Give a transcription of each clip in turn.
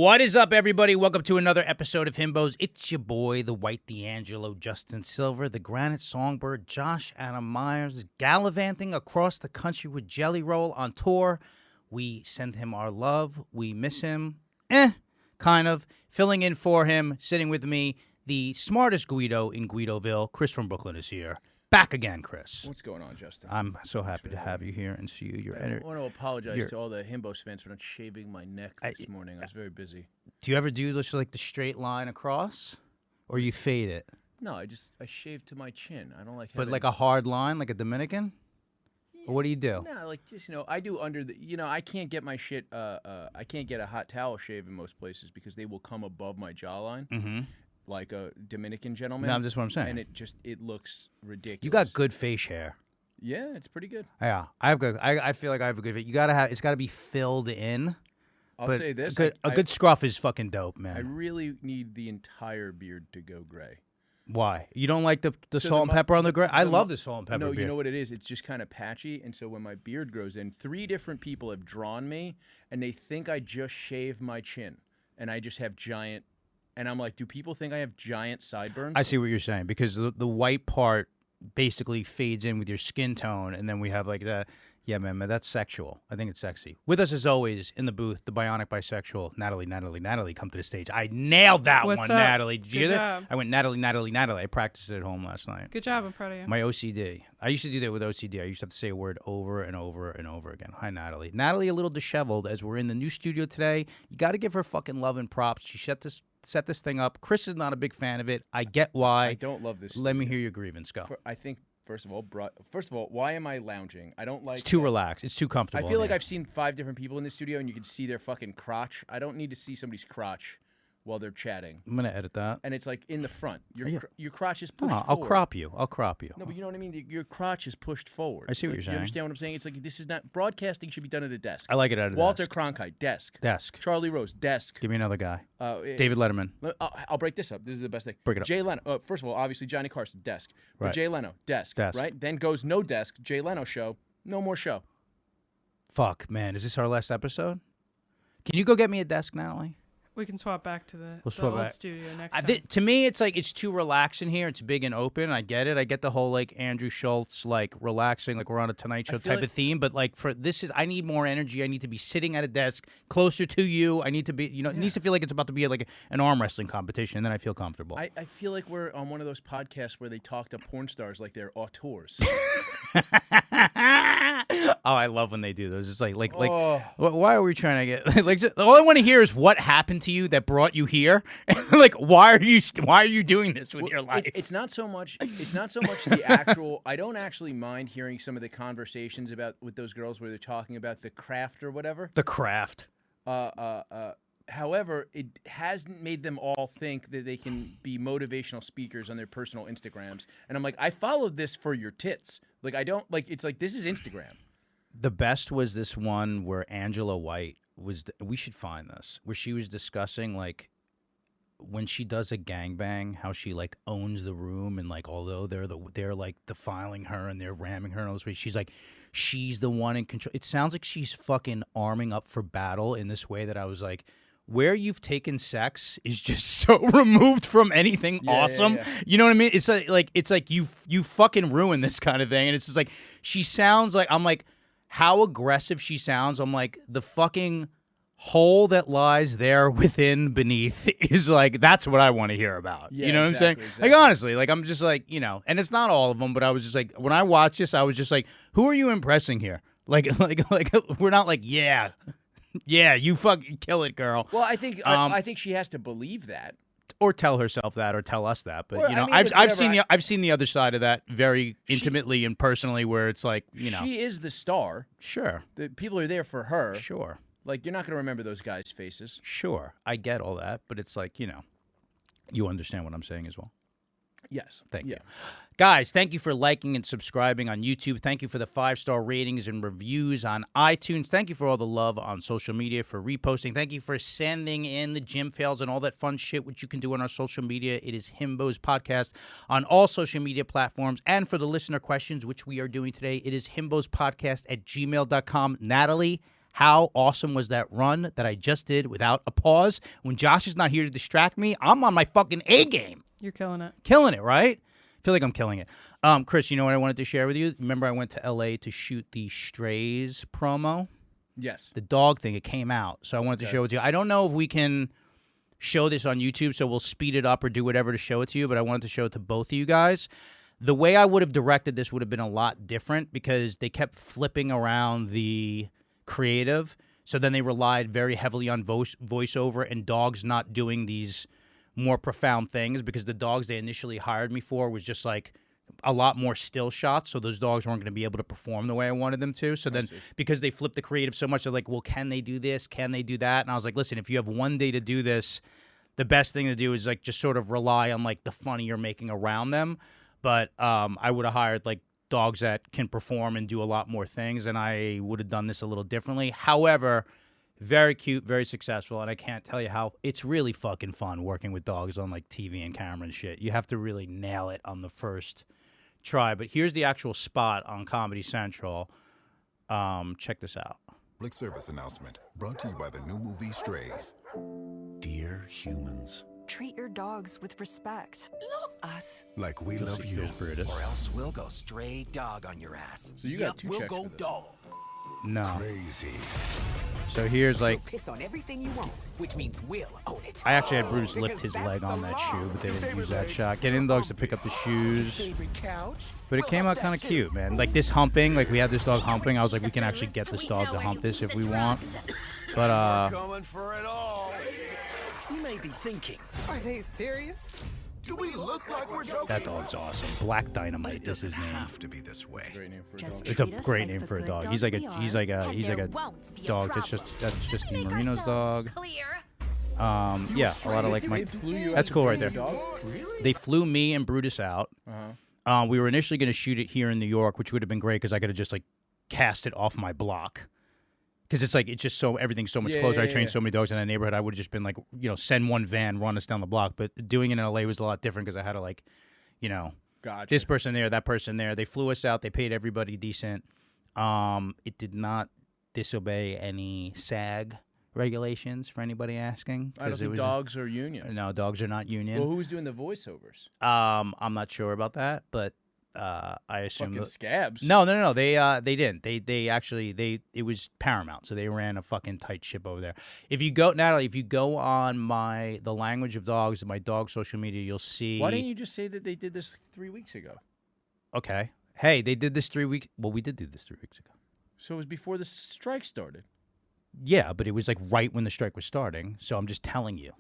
What is up, everybody? Welcome to another episode of Himbos. It's your boy, the White D'Angelo, Justin Silver, the Granite Songbird, Josh Adam Myers, gallivanting across the country with Jelly Roll on tour. We send him our love. We miss him. Kind of. Filling in for him, sitting with me, the smartest Guido in Guidoville. Chris from Brooklyn is here. Back again, Chris. What's going on, Justin? I'm so happy to have you here and see you. I want to apologize to all the Himbos fans for not shaving my neck this morning. I was very busy. Do you ever do just like the straight line across, or you fade it? No, I shaved to my chin. I don't like. But like a hard line, like a Dominican. Yeah, or what do you do? No, like just I do under the. I can't get my shit. I can't get a hot towel shave in most places because they will come above my jawline. Mm-hmm. Like a Dominican gentleman. No, that's what I'm saying. And it looks ridiculous. You got good face hair. Yeah, it's pretty good. Yeah, I have good. I feel like I have a good face. It's got to be filled in. I'll say this: a good scruff is fucking dope, man. I really need the entire beard to go gray. Why? You don't like the salt and pepper on the gray? I love the salt and pepper. No, beard. You know what it is? It's just kind of patchy, and so when my beard grows in, 3 different people have drawn me, and they think I just shaved my chin, and I just have giant. And I'm like, do people think I have giant sideburns? I see what you're saying, because the white part basically fades in with your skin tone, and then we have like that. Yeah, man, that's sexual. I think it's sexy. With us, as always, in the booth, the bionic bisexual, Natalie, come to the stage. I nailed that What's one, up? Natalie. Did you hear Good that? job. I went Natalie. I practiced it at home last night. Good job. I'm proud of you. My OCD. I used to do that with OCD. I used to have to say a word over and over and over again. Hi, Natalie. Natalie, a little disheveled as we're in the new studio today. You got to give her fucking love and props. She set this thing up. Chris is not a big fan of it. I get why. I don't love this. Let me hear your grievance. Go. I think, first of all, why am I lounging? I don't like. It's too relaxed. It's too comfortable. I feel like I've seen 5 different people in the studio, and you can see their fucking crotch. I don't need to see somebody's crotch while they're chatting. I'm gonna edit that. And it's like in the front. Your crotch is pushed forward. I'll crop you. No, but you know what I mean? Your crotch is pushed forward. I see what you're saying. You understand what I'm saying? It's like this is not broadcasting should be done at a desk. I like it at a Walter desk. Cronkite, desk. Desk. Charlie Rose, desk. Give me another guy. David Letterman. I'll break this up. This is the best thing. Break it up. Jay Leno. First of all, obviously Johnny Carson, desk. But Right. Jay Leno, desk. Desk. Right? Then goes no desk. Jay Leno show. No more show. Fuck, man. Is this our last episode? Can you go get me a desk, Natalie? We can swap back to the swap old back. studio next time. To me, it's like it's too relaxed in here. It's big and open. I get it. I get the whole like Andrew Schultz, like relaxing, like we're on a Tonight Show type of theme. But like for this I need more energy. I need to be sitting at a desk closer to you. I need to be, it needs to feel like it's about to be like an arm wrestling competition, and then I feel comfortable. I feel like we're on one of those podcasts where they talk to porn stars like they're auteurs. Oh, I love when they do those. It's like, why are we trying to get like? All I want to hear is what happened to you that brought you here. Like, why are you doing this with your life? It's not so much the actual. I don't actually mind hearing some of the conversations with those girls where they're talking about the craft or whatever. The craft. However, it hasn't made them all think that they can be motivational speakers on their personal Instagrams. And I'm like, I followed this for your tits. Like, I don't like. It's like this is Instagram. The best was this one where Angela White was. We should find this where she was discussing like when she does a gangbang, how she like owns the room, and like although they're like defiling her and they're ramming her in all this way, she's like she's the one in control. It sounds like she's fucking arming up for battle in this way that I was like, where you've taken sex is just so removed from anything awesome. Yeah. You know what I mean? It's like you fucking ruined this kind of thing, and it's just like she sounds like I'm like. How aggressive she sounds, I'm like, the fucking hole that lies there within beneath is like, that's what I want to hear about. Yeah, you know what I'm saying? exactly. Like, honestly, like, I'm just like, and it's not all of them, but I was just like, when I watched this, I was just like, who are you impressing here? Like, we're not like, yeah, you fucking kill it, girl. Well, I think she has to believe that. Or tell herself that, or tell us that. But Well, I've seen the other side of that very intimately and personally, where it's like, she is the star. Sure, The people are there for her. sure. Like, you're not going to remember those guys' faces. Sure, I get all that, but it's like, you understand what I'm saying as well. Yes. Thank you. Guys, thank you for liking and subscribing on YouTube. Thank you for the 5-star ratings and reviews on iTunes. Thank you for all the love on social media, for reposting. Thank you for sending in the gym fails and all that fun shit, which you can do on our social media. It is Himbos Podcast on all social media platforms. And for the listener questions, which we are doing today, it is himbospodcast@gmail.com. Natalie, how awesome was that run that I just did without a pause? When Josh is not here to distract me, I'm on my fucking A game. You're killing it. Killing it, right? I feel like I'm killing it. Chris, you know what I wanted to share with you? Remember I went to L.A. to shoot the Strays promo? Yes. The dog thing, it came out. So I wanted to share it with you. I don't know if we can show this on YouTube, so we'll speed it up or do whatever to show it to you, but I wanted to show it to both of you guys. The way I would have directed this would have been a lot different because they kept flipping around the creative. So then they relied very heavily on voiceover and dogs not doing these more profound things because the dogs they initially hired me for was just like a lot more still shots, so those dogs weren't going to be able to perform the way I wanted them to. So then because they flipped the creative so much, they're like, well, can they do this? Can they do that? And I was like, listen, if you have one day to do this, the best thing to do is like just sort of rely on like the funny you're making around them. But I would have hired like dogs that can perform and do a lot more things, and I would have done this a little differently. However, very cute, very successful, and I can't tell you how it's really fucking fun working with dogs on like TV and camera and shit. You have to really nail it on the first try. But here's the actual spot on Comedy Central. Check this out. Public service announcement brought to you by the new movie Strays. Dear humans, treat your dogs with respect. Love us. like we love you. Here's Brutus. Or else we'll go stray dog on your ass. So you got two we'll checks go for this. dog. No. Crazy. So here's like, Piss on everything you want, which means we'll own it. I actually had Brutus lift his leg on that shoe, but they didn't use that shot. Getting the dogs to pick up the shoes. Favorite couch? But it came out kind of cute, man. Like this humping, like we had this dog humping. I was like, we can actually get this dog to hump this if we want. But Coming for it all. You may be thinking, Are they serious? Do we look like we're joking? that dog's awesome. Black Dynamite is his name. Have to be this way. Great name for a Just dog. It's a treat us great like name the for a good dog. dogs He's like we a are, he's like a and he's like there a won't be a dog. That's just Di Marino's dog. Yeah, a lot of like my. They flew you That's out cool to right see there. your dog? They flew me and Brutus out. We were initially going to shoot it here in New York, which would have been great because I could have just like cast it off my block. Because it's like it's just so everything's so much closer. I trained so many dogs in that neighborhood. I would have just been like, send one van, run us down the block. But doing it in LA was a lot different because I had to like, Gotcha. this person there, that person there. They flew us out. They paid everybody decent. It did not disobey any SAG regulations for anybody asking. I don't 'cause it think was dogs are union. No, dogs are not union. Well, who's doing the voiceovers? I'm not sure about that, but I assume Fucking scabs. no. They didn't. They actually it was Paramount, so they ran a fucking tight ship over there. If you go, Natalie, if you go on the Language of Dogs, my dog social media, you'll see. Why didn't you just say that they did this 3 weeks ago? Okay. Hey, they did this 3 weeks. Well, we did do this 3 weeks ago. So it was before the strike started. Yeah, but it was like right when the strike was starting. So I'm just telling you.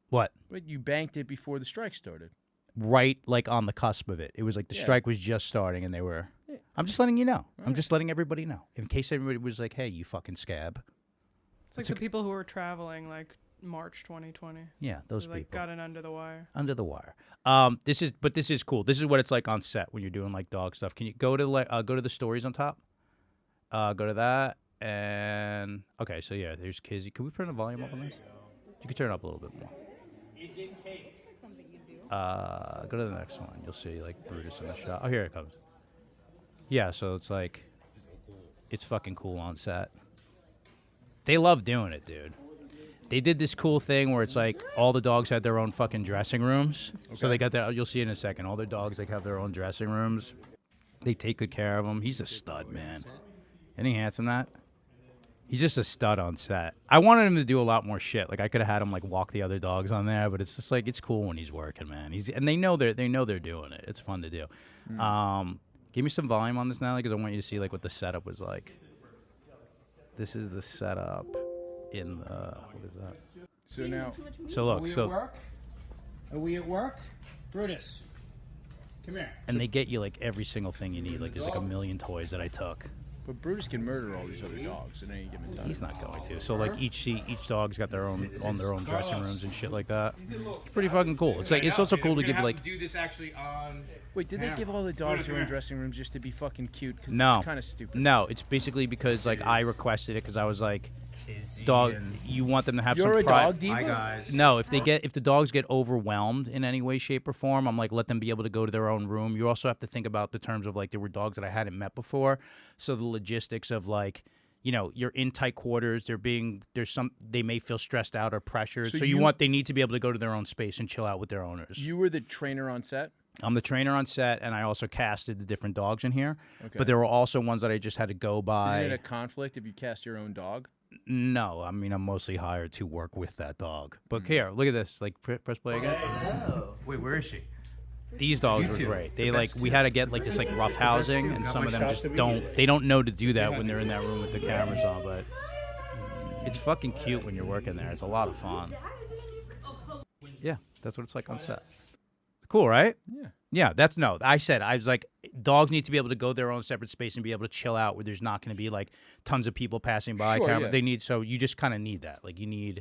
What? But you banked it before the strike started. Right, like on the cusp of it. It was like the strike was just starting, and they were. I'm just letting you know. I'm just letting everybody know, in case everybody was like, "Hey, you fucking scab." It's like the people who were traveling like March 2020. Yeah, those They, like people. got in under the wire. Under the wire. This is cool. This is what it's like on set when you're doing like dog stuff. Can you go to the stories on top? Go to that and okay. So yeah, there's Kizzy. Can we turn the volume up on this? You can turn it up a little bit more. Go to the next one. You'll see like Brutus in the shot. Oh, here it comes. Yeah, so it's like, it's fucking cool on set. They love doing it, dude. They did this cool thing where it's like all the dogs had their own fucking dressing rooms. So they got that. You'll see in a second. All their dogs like have their own dressing rooms. They take good care of them. He's a stud, man. Isn't he handsome? That he's just a stud on set. I wanted him to do a lot more shit. Like I could have had him like walk the other dogs on there, but it's just like it's cool when he's working, man. And they know they're doing it. It's fun to do. Give me some volume on this now, because I want you to see like what the setup was like. This is the setup in the what is that? So now, So look, Are we at work? Brutus, come here. and they get you like every single thing you need. Like there's like a million toys that I took. but Brutus can murder all these other dogs at any given time. He's not going to. So like each dog's got their own dressing rooms and shit like that. It's pretty fucking cool. It's like it's also cool to give like do this actually on. Wait, did they give all the dogs their own dressing rooms just to be fucking cute? Because No. it's kind of stupid. No, it's basically because like I requested it because I was like, dog, you want them to have You're some a pride. dog diva? Hi guys. No, if the dogs get overwhelmed in any way, shape, or form, I'm like, let them be able to go to their own room. You also have to think about the terms of like there were dogs that I hadn't met before, so the logistics of like you're in tight quarters. They may feel stressed out or pressured. So So they need to be able to go to their own space and chill out with their owners. You were the trainer on set? I'm the trainer on set, and I also casted the different dogs in here. Okay. But there were also ones that I just had to go by. Isn't it a conflict if you cast your own dog? No, I mean, I'm mostly hired to work with that dog. But here, look at this. Like, press play again. Oh. Wait, where is she? These dogs were great. They we had to get like this like rough housing, and some of them just don't know to do that when they're in that room with the cameras on. But it's fucking cute when you're working there. It's a lot of fun. Yeah, that's what it's like on set. Cool, right? Yeah. Yeah, I was like, dogs need to be able to go their own separate space and be able to chill out where there's not going to be like tons of people passing by. Sure, yeah. So you just kind of need that. Like you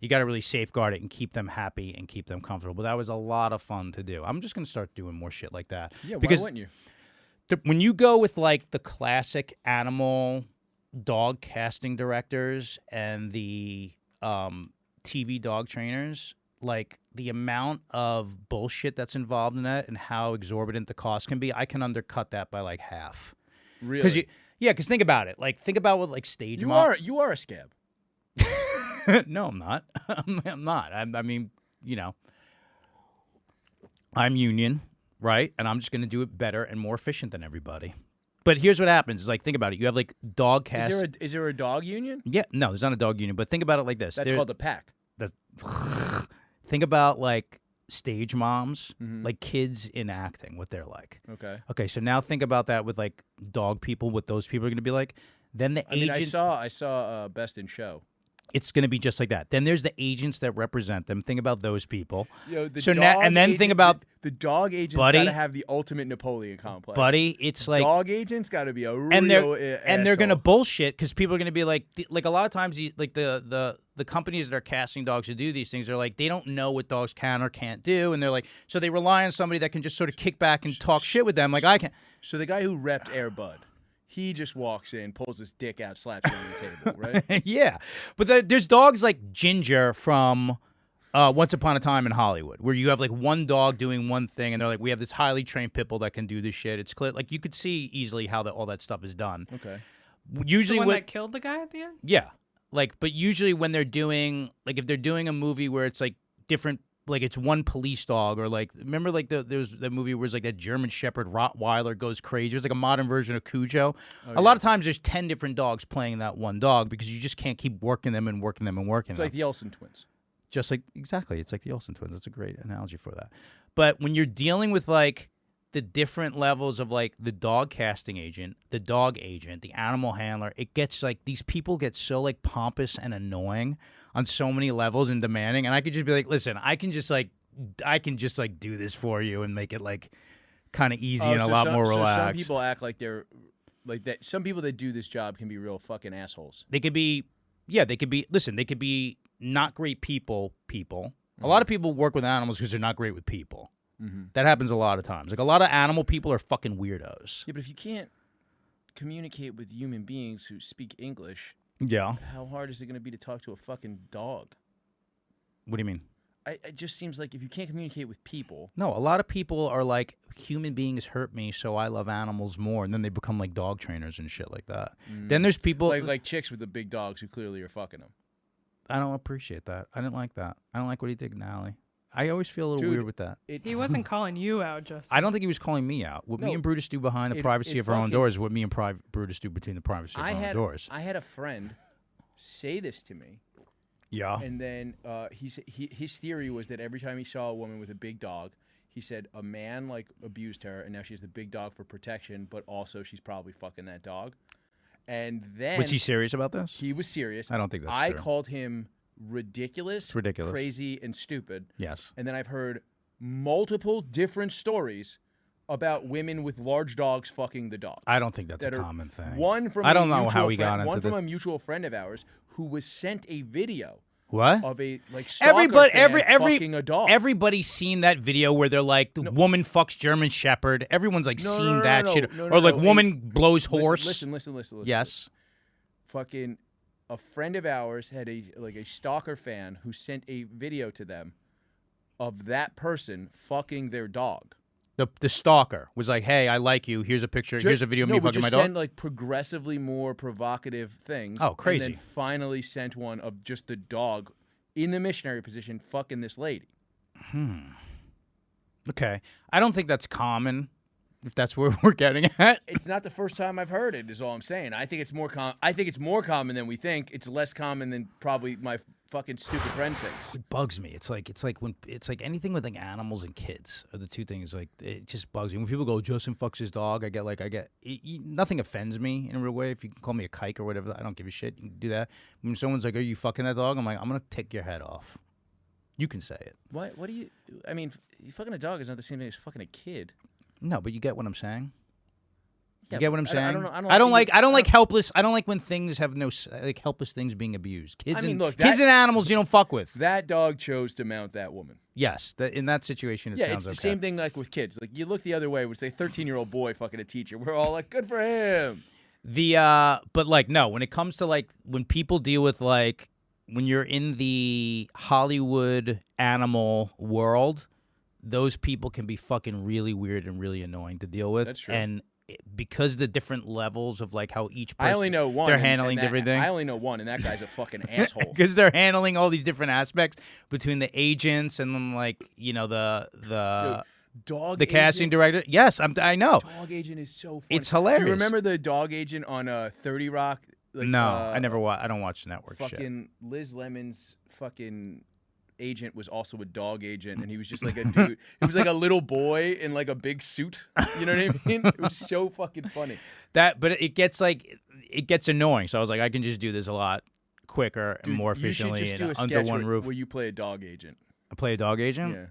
got to really safeguard it and keep them happy and keep them comfortable. But that was a lot of fun to do. I'm just going to start doing more shit like that. Yeah, because why wouldn't you? when you go with like the classic animal dog casting directors and the TV dog trainers, like the amount of bullshit that's involved in that and how exorbitant the cost can be, I can undercut that by like half. Really? Because think about it. Like think about what like stage You are a scab. No, I'm not. I'm not. I mean, I'm union, right? And I'm just going to do it better and more efficient than everybody. But here's what happens: is like think about it. You have like dog cast. Is there a dog union? Yeah, no, there's not a dog union. But think about it like this: That's called the pack. Think about like stage moms, like kids in acting, what they're like. Okay. Okay, so now think about that with like dog people, what those people are going to be like. Then the agent. I saw Best in Show. It's going to be just like that. Then there's the agents that represent them. Think about those people. Yo, Think about the dog agents. buddy, got to have the ultimate Napoleon complex. Buddy, it's like dog agents got to be a real and they're going to asshole. bullshit because people are going to be like a lot of times the companies that are casting dogs to do these things are like they don't know what dogs can or can't do, and they're like so they rely on somebody that can just sort of kick back and talk shit with them like I can. So the guy who repped Air Bud, he just walks in, pulls his dick out, slaps it on the table, right? Yeah, but there's dogs like Ginger from Once Upon a Time in Hollywood, where you have like one dog doing one thing, and they're like, we have this highly trained pit bull that can do this shit. It's clear, like you could see easily how all that stuff is done. Okay. Usually, The one that killed the guy at the end? yeah, but usually when they're doing if they're doing a movie where it's like different. Like it's one police dog, or like remember like there's that movie where it's like that German Shepherd Rottweiler goes crazy. It's like a modern version of Cujo. A lot of times there's 10 different dogs playing that one dog because you just can't keep working them and working them and working It's them. like the Olsen twins. Just like exactly, it's like the Olsen twins. That's a great analogy for that. But when you're dealing with like the different levels of like the dog casting agent, the dog agent, the animal handler, it gets like these people get so like pompous and annoying on so many levels and demanding, and I could just be like, listen, I can just do this for you and make it like kind of easy and a lot more relaxed. So some people act like they're like that. Some people that do this job can be real fucking assholes. They could be listen, they could be not great people. A lot of people work with animals because they're not great with people. That happens a lot of times. Like a lot of animal people are fucking weirdos. Yeah, but if you can't communicate with human beings who speak English, Yeah. how hard is it going to be to talk to a fucking dog? What do you mean? It just seems like if you can't communicate with people. No, a lot of people are like, human beings hurt me, so I love animals more, and then they become like dog trainers and shit like that. Then there's people Like chicks with the big dogs who clearly are fucking them. I don't appreciate that. I didn't like that. I don't like what he did, Nally. I always feel a little weird with that. He wasn't calling you out, Justin. I don't think he was calling me out. What me and Brutus do behind the privacy of our own doors is what me and Brutus do between the privacy of our own doors. I had a friend say this to me. Yeah. And then his theory was that every time he saw a woman with a big dog, he said a man like abused her, and now she has the big dog for protection, but also she's probably fucking that dog. And then was he serious about this? He was serious. I don't think that's true. I called him ridiculous, crazy, and stupid. Yes. And then I've heard multiple different stories about women with large dogs fucking the dogs. I don't think that's a common thing. One from I don't know how he got into one this. from a mutual friend of ours who was sent a video. What? Of a like stalker fucking a dog. Everybody's seen that video where they're like the woman fucks German Shepherd. Everyone's like seen that shit, or like woman blows horse. Listen. Yes. Fucking a friend of ours had a stalker fan who sent a video to them of that person fucking their dog. The stalker was like, "Hey, I like you. Here's a picture. Here's a video of me fucking my dog." Send like progressively more provocative things. Oh, crazy! And then finally sent one of just the dog in the missionary position fucking this lady. Okay, I don't think that's common. If that's where we're getting at, It's not the first time I've heard it. Is all I'm saying. I think it's more I think it's more common than we think. It's less common than probably my fucking stupid friend thinks. it bugs me. It's like anything with like animals and kids are the two things. Like it just bugs me when people go, "Justin fucks his dog." I get nothing offends me in a real way. If you can call me a kike or whatever, I don't give a shit. You can do that. When someone's like, "Are you fucking that dog?" I'm like, "I'm gonna take your head off." You can say it. What do you? I mean, fucking a dog is not the same thing as fucking a kid. No, but you get what I'm saying. Yeah, You get what I'm saying? I don't like helpless. I don't like when things have no like helpless things being abused. Kids kids and animals you don't fuck with. That dog chose to mount that woman. Yes, in that situation it sounds it's the okay. same thing like with kids. Like you look the other way, would say 13-year-old boy fucking a teacher. We're all like, good for him. But like no, when it comes to like when people deal with like when you're in the Hollywood animal world, those people can be fucking really weird and really annoying to deal with. That's true. And because the different levels of like how each person I only know one. they're handling different things. I only know one, and that guy's a fucking asshole. Because they're handling all these different aspects between the agents and then like the casting director. Yes, I know. Dog agent is so funny. It's hilarious. Do you remember the dog agent on 30 Rock? Like, No, I never watch. I don't watch network shit. Fucking Liz Lemon's fucking agent was also a dog agent, and he was just like a dude. He was like a little boy in like a big suit. You know what I mean? It was so fucking funny. But it gets annoying. So I was like, I can just do this a lot quicker and more efficiently you should just do a under sketch one roof. where you play a dog agent. I play a dog agent. Yeah.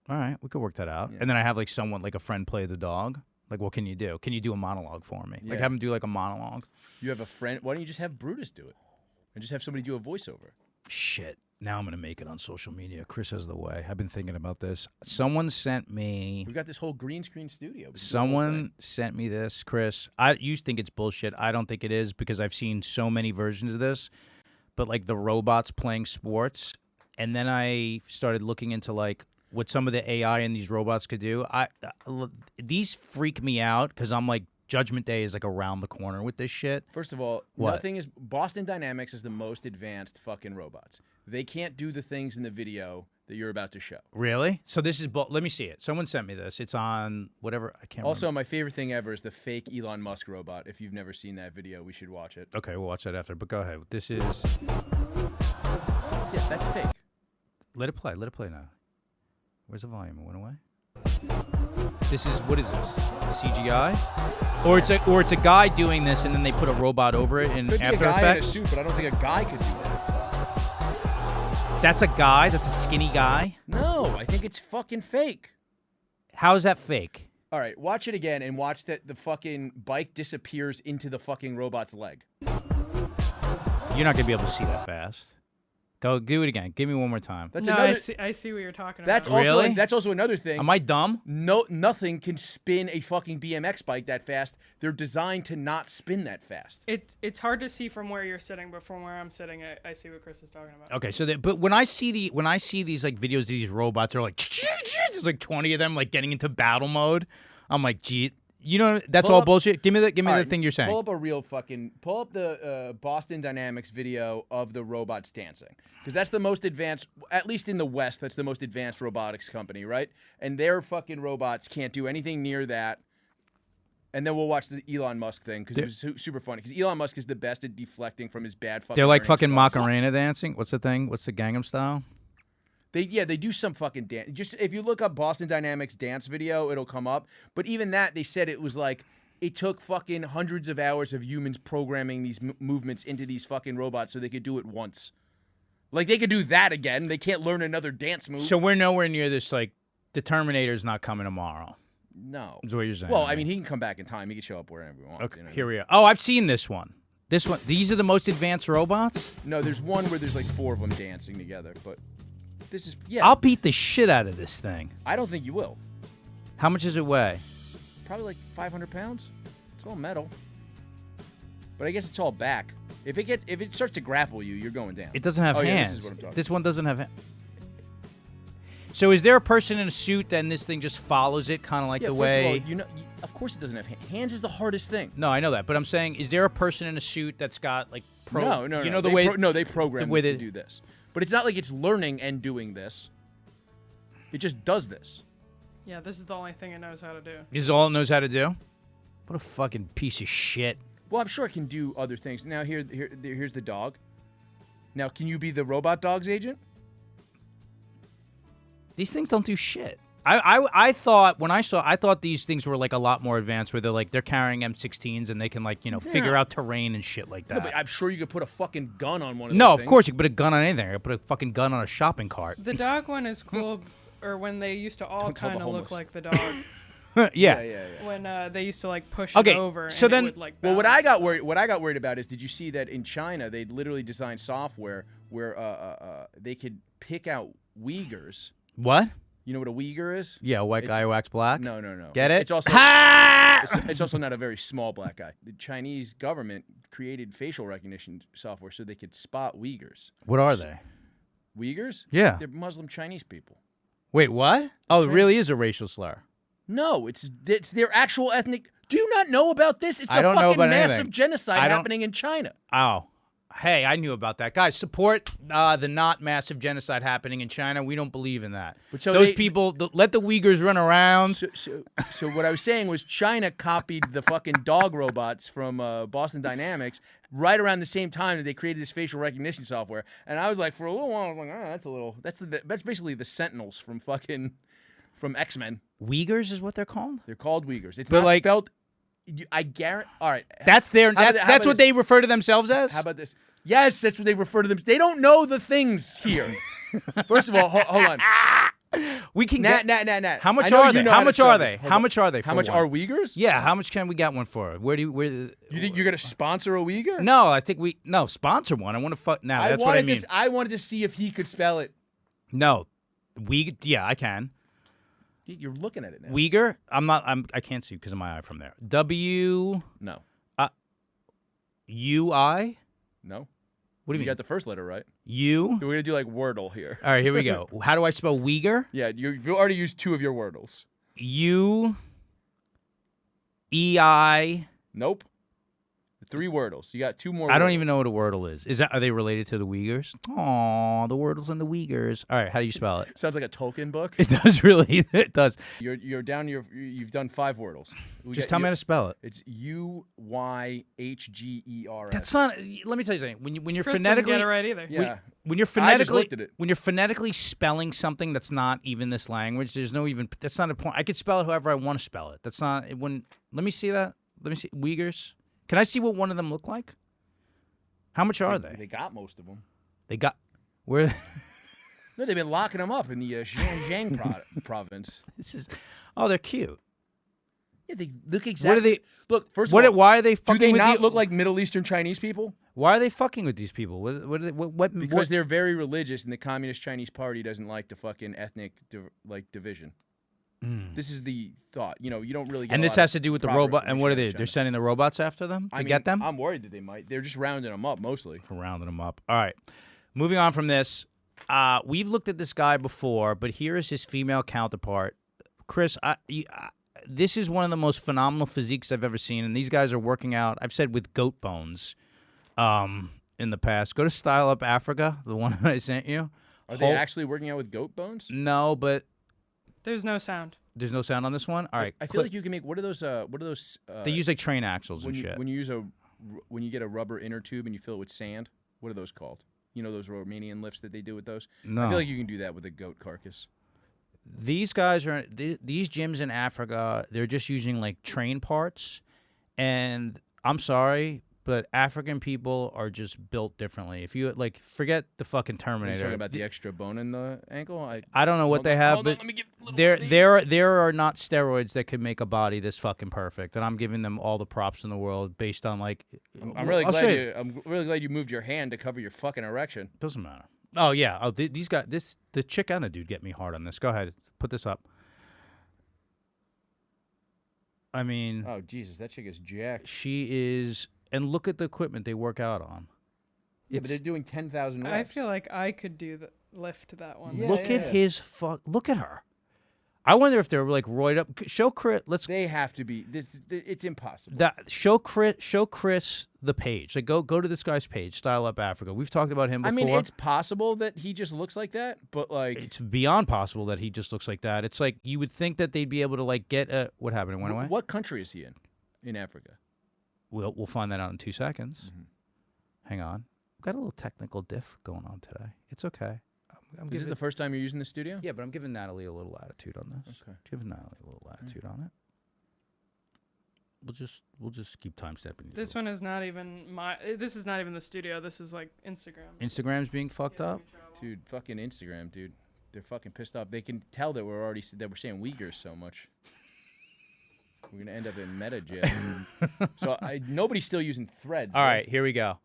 All right, we could work that out. Yeah. And then I have like someone like a friend play the dog. Like, what can you do? Can you do a monologue for me? Like, Yeah. have him do like a monologue. You have a friend. Why don't you just have Brutus do it, and just have somebody do a voiceover? Shit. Now I'm going to make it on social media. Chris has the way. I've been thinking about this. Someone sent me... We got this whole green screen studio. We can do the whole Someone thing. sent me this, Chris. You think it's bullshit. I don't think it is because I've seen so many versions of this. But like the robots playing sports. And then I started looking into like what some of the AI in these robots could do. These freak me out because I'm like, Judgment Day is like around the corner with this shit. First of all, What? Boston Dynamics is the most advanced fucking robots. They can't do the things in the video that you're about to show. Really? So this is let me see it. Someone sent me this. It's on whatever. I can't Also, remember. my favorite thing ever is the fake Elon Musk robot. If you've never seen that video, we should watch it. Okay, we'll watch that after. But go ahead. This is. Yeah, that's fake. Let it play. Let it play now. Where's the volume? It went away. This is what is this? CGI? Or it's a guy doing this and then they put a robot over it in Could After be a guy Effects. in a suit, but I don't think a guy could do that. That's a guy. That's a skinny guy. No, I think it's fucking fake. How is that fake? All right, watch it again and watch that the fucking bike disappears into the fucking robot's leg. You're not gonna be able to see that fast. Go do it again. Give me one more time. That's No, another. I see what you're talking That's about. also Really? that's also another thing. Am I dumb? No, nothing can spin a fucking BMX bike that fast. They're designed to not spin that fast. It's hard to see from where you're sitting, but from where I'm sitting, I see what Chris is talking about. Okay, so but when I see these like videos of these robots are like there's like 20 of them like getting into battle mode, I'm like, gee, you know that's Pull all up- bullshit. Give me All the right, thing you're saying. Pull up the Boston Dynamics video of the robots dancing, because that's the most advanced, at least in the West. That's the most advanced robotics company, right? And their fucking robots can't do anything near that. And then we'll watch the Elon Musk thing because it was super funny. Because Elon Musk is the best at deflecting from his bad fucking. They're like earnings fucking calls. Macarena dancing. What's the thing? What's the Gangnam Style? They do some fucking dance. Just if you look up Boston Dynamics dance video, it'll come up. But even that, they said it was like it took fucking hundreds of hours of humans programming these movements into these fucking robots so they could do it once. Like they could do that again. They can't learn another dance move. So we're nowhere near this. Like the Terminator's not coming tomorrow. No. Is what you're saying? Well, I mean, he can come back in time. He can show up wherever he wants. Okay, you know? here we are. Oh, I've seen this one. This one. These are the most advanced robots. No, there's one where there's like 4 of them dancing together. But this is I'll beat the shit out of this thing. I don't think you will. How much does it weigh? Probably like 500 pounds. It's all metal. But I guess it's all back. If it starts to grapple you, you're going down. It doesn't have Oh, yeah, hands. this is what I'm talking This one doesn't have. So is there a person in a suit then this thing just follows it kind of like Yeah, the first way? of all, of course it doesn't have hands. Hands is the hardest thing. No, I know that, but I'm saying, is there a person in a suit that's got like No. You know the they way? they program the way this to they- do this, but it's not like it's learning and doing this. It just does this. Yeah, this is the only thing it knows how to do. This is all it knows how to do. What a fucking piece of shit. Well, I'm sure it can do other things. Now here's the dog. Now, can you be the robot dog's agent? These things don't do shit. I thought when I thought these things were like a lot more advanced, where they're carrying M16s and they can like figure out terrain and shit like that. No, but I'm sure you could put a fucking gun on one of those No, of things. course you can put a gun on anything. I could put a fucking gun on a shopping cart. The dog one is cool, or when they used to all Don't tell the kind of look homeless. like the dog. Yeah. When they used to like push Okay, it over. so and then- it would, like, Well, balance itself. what I got worried about is, did you see that in China they literally designed software where they could pick out Uyghurs. What? You know what a Uyghur is? Yeah, a white guy who acts black. No. Get it? It's also Ha! it's also not a very small black guy. The Chinese government created facial recognition software so they could spot Uyghurs. What are they? Uyghurs? Yeah. They're Muslim Chinese people. Wait, what? Oh, it really is a racial slur. No, it's their actual ethnic. Do you not know about this? It's the I don't know fucking about massive anything. genocide I don't- happening in China. Oh. Hey, I knew about that. Guys, support the not massive genocide happening in China. We don't believe in that. But so Those they- people, let the Uyghurs run around. So what I was saying was China copied the fucking dog robots from Boston Dynamics right around the same time that they created this facial recognition software. And I was like, for a little while, I was like, that's basically the Sentinels from X-Men. Uyghurs is what they're called? They're called Uyghurs. It's But not like- spelled. I guarantee. All right. That's their. How about That's how about what this? they refer to themselves as. How about this? Yes, that's what they refer to them. They don't know the things here. First of all, hold on. We can Nat. How I much know are you they? know How to much spell are this. they? Hold How on. much are they? How for much one? are Uyghurs? Yeah. How much can we get one for? Where do you? You think you're gonna sponsor a Uyghur? No, I think sponsor one. I want to fuck. Now that's what I mean. I wanted to see if he could spell it. No, yeah, I can. You're looking at it now. Uyghur. I can't see because of my eye from there. W No. U I. No. What do you mean? got the first letter right. U. We're gonna do like Wordle here. All right, here we go. How do I spell Uyghur? Yeah, you've already used two of your Wordles. U E I. Nope. 3 Wordles. You got 2 more. I don't Wordles. even know what a Wordle is. Are they related to the Uyghurs? Aw, the Wordles and the Uyghurs. All right, how do you spell it? Sounds like a Tolkien book. It does really. It does. You're down. You've done 5 Wordles. Just tell me how to spell it. It's Uyghers. That's not. Let me tell you something. When you're Chris didn't phonetically get it right either. Yeah. when you're I just phonetically looked at it. when you're phonetically spelling something that's not even this language, there's no even. That's not a point. I could spell it however I want to spell it. That's not. It wouldn't. Let me see that. Let me see Uyghurs. Can I see what one of them look like? How much are they? They got most of them. They got where? No, they've been locking them up in the Xinjiang province. This is. Oh, they're cute. Yeah, they look exactly. What are they? Look, first of What? all, Why are they do fucking they with not the, look like Middle Eastern Chinese people? Why are they fucking with these people? What are they? What? Because they're very religious, and the Communist Chinese Party doesn't like the fucking ethnic division. This is the thought. You don't really get And a this lot has of to do with the proper robot. And what are information they? out of They're China. sending the robots after them to get them. I'm worried that they might. They're just rounding them up mostly. Rounding them up. All right. Moving on from this. We've looked at this guy before, but here is his female counterpart. Chris, this is one of the most phenomenal physiques I've ever seen, and these guys are working out, I've said, with goat bones in the past. Go to Style Up Africa, the one that I sent you. Are they actually working out with goat bones? No, but There's no sound. there's no sound on this one? All right. I feel like you can make. What are those? They use like train axles when and you, shit. when you use when you get a rubber inner tube and you fill it with sand. What are those called? You know those Romanian lifts that they do with those? No. I feel like you can do that with a goat carcass. These guys are these gyms in Africa. They're just using like train parts, and I'm sorry, but African people are just built differently. If you forget the fucking Are you Terminator. talking about the extra bone in the ankle? I don't know what Hold they on, have, hold on, but let me get a little one of there are not steroids that can make a body this fucking perfect, and I'm giving them all the props in the world based on like. I'm really I'll show glad I'm really glad you moved your hand to cover your fucking erection. Doesn't matter. Oh yeah. Oh, these guys. The chick and the dude get me hard on this. Go ahead, put this up. I mean, Oh Jesus, that chick is jacked. she is, and look at the equipment they work out on. Yeah, but they're doing 10,000 reps. I feel like I could do lift that one. Yeah, look at his fuck. Look at her. I wonder if they're like roided up. Show Chris. They have to be. It's impossible. Show Chris the page. Like go to this guy's page, Style Up Africa. We've talked about him before. I mean, it's possible that he just looks like that, but like it's beyond possible that he just looks like that. It's like you would think that they'd be able to like get a what happened? It went away. What country is he in Africa? We'll find that out in 2 seconds. Hang on. We've got a little technical diff going on today. It's okay. Is this the first time you're using the studio? Yeah, but I'm giving Natalie a little latitude on this. Okay. Giving Natalie a little latitude on it. We'll just keep time stepping. This one is not even this is not even the studio. This is like Instagram. Instagram's being fucked up. Dude, fucking Instagram, dude. They're fucking pissed off. They can tell that we're saying Uyghurs so much. We're gonna end up in meta jail. So nobody's still using Threads. All right, here we go.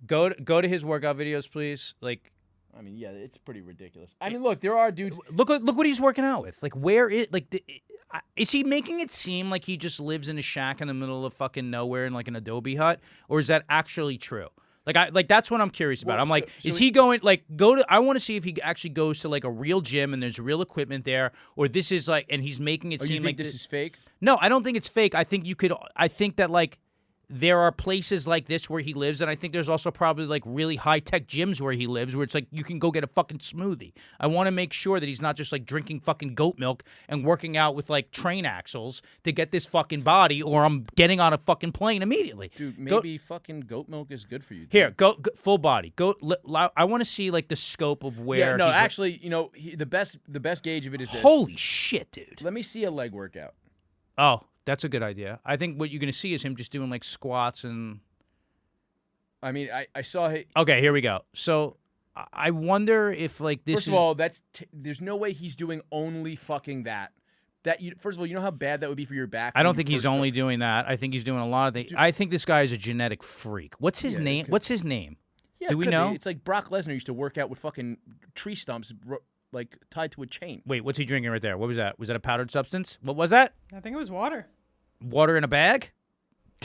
Go to his workout videos, please. Like, I mean, yeah, it's pretty ridiculous. I mean, look, there are dudes. look what he's working out with. Like, where is he making it seem like he just lives in a shack in the middle of fucking nowhere in like an adobe hut, or is that actually true? Like that's what I'm curious about. Well, I'm like, so is he going I want to see if he actually goes to like a real gym and there's real equipment there, or this is like, and he's making it Oh, seem you think like this is fake? No, I don't think it's fake. I think that like there are places like this where he lives, and I think there's also probably like really high-tech gyms where he lives where it's like you can go get a fucking smoothie. I want to make sure that he's not just like drinking fucking goat milk and working out with like train axles to get this fucking body, or I'm getting on a fucking plane immediately. Dude, maybe fucking goat milk is good for you. Dude. Here, go full body. I want to see like the scope of where. Yeah, no, he's actually, the best gauge of it is this. Holy shit, dude. Let me see a leg workout. Oh, that's a good idea. I think what you're going to see is him just doing like squats and. I mean, I saw it. Okay, here we go. So I wonder if like this. First of all, there's no way he's doing only fucking that. First of all, you know how bad that would be for your back. I don't think he's only doing that. I think he's doing a lot of things. I think this guy is a genetic freak. What's his name? What's his name? Yeah, do we know? It's like Brock Lesnar used to work out with fucking tree stumps, like tied to a chain. Wait, what's he drinking right there? What was that? Was that a powdered substance? What was that? I think it was water. Water in a bag?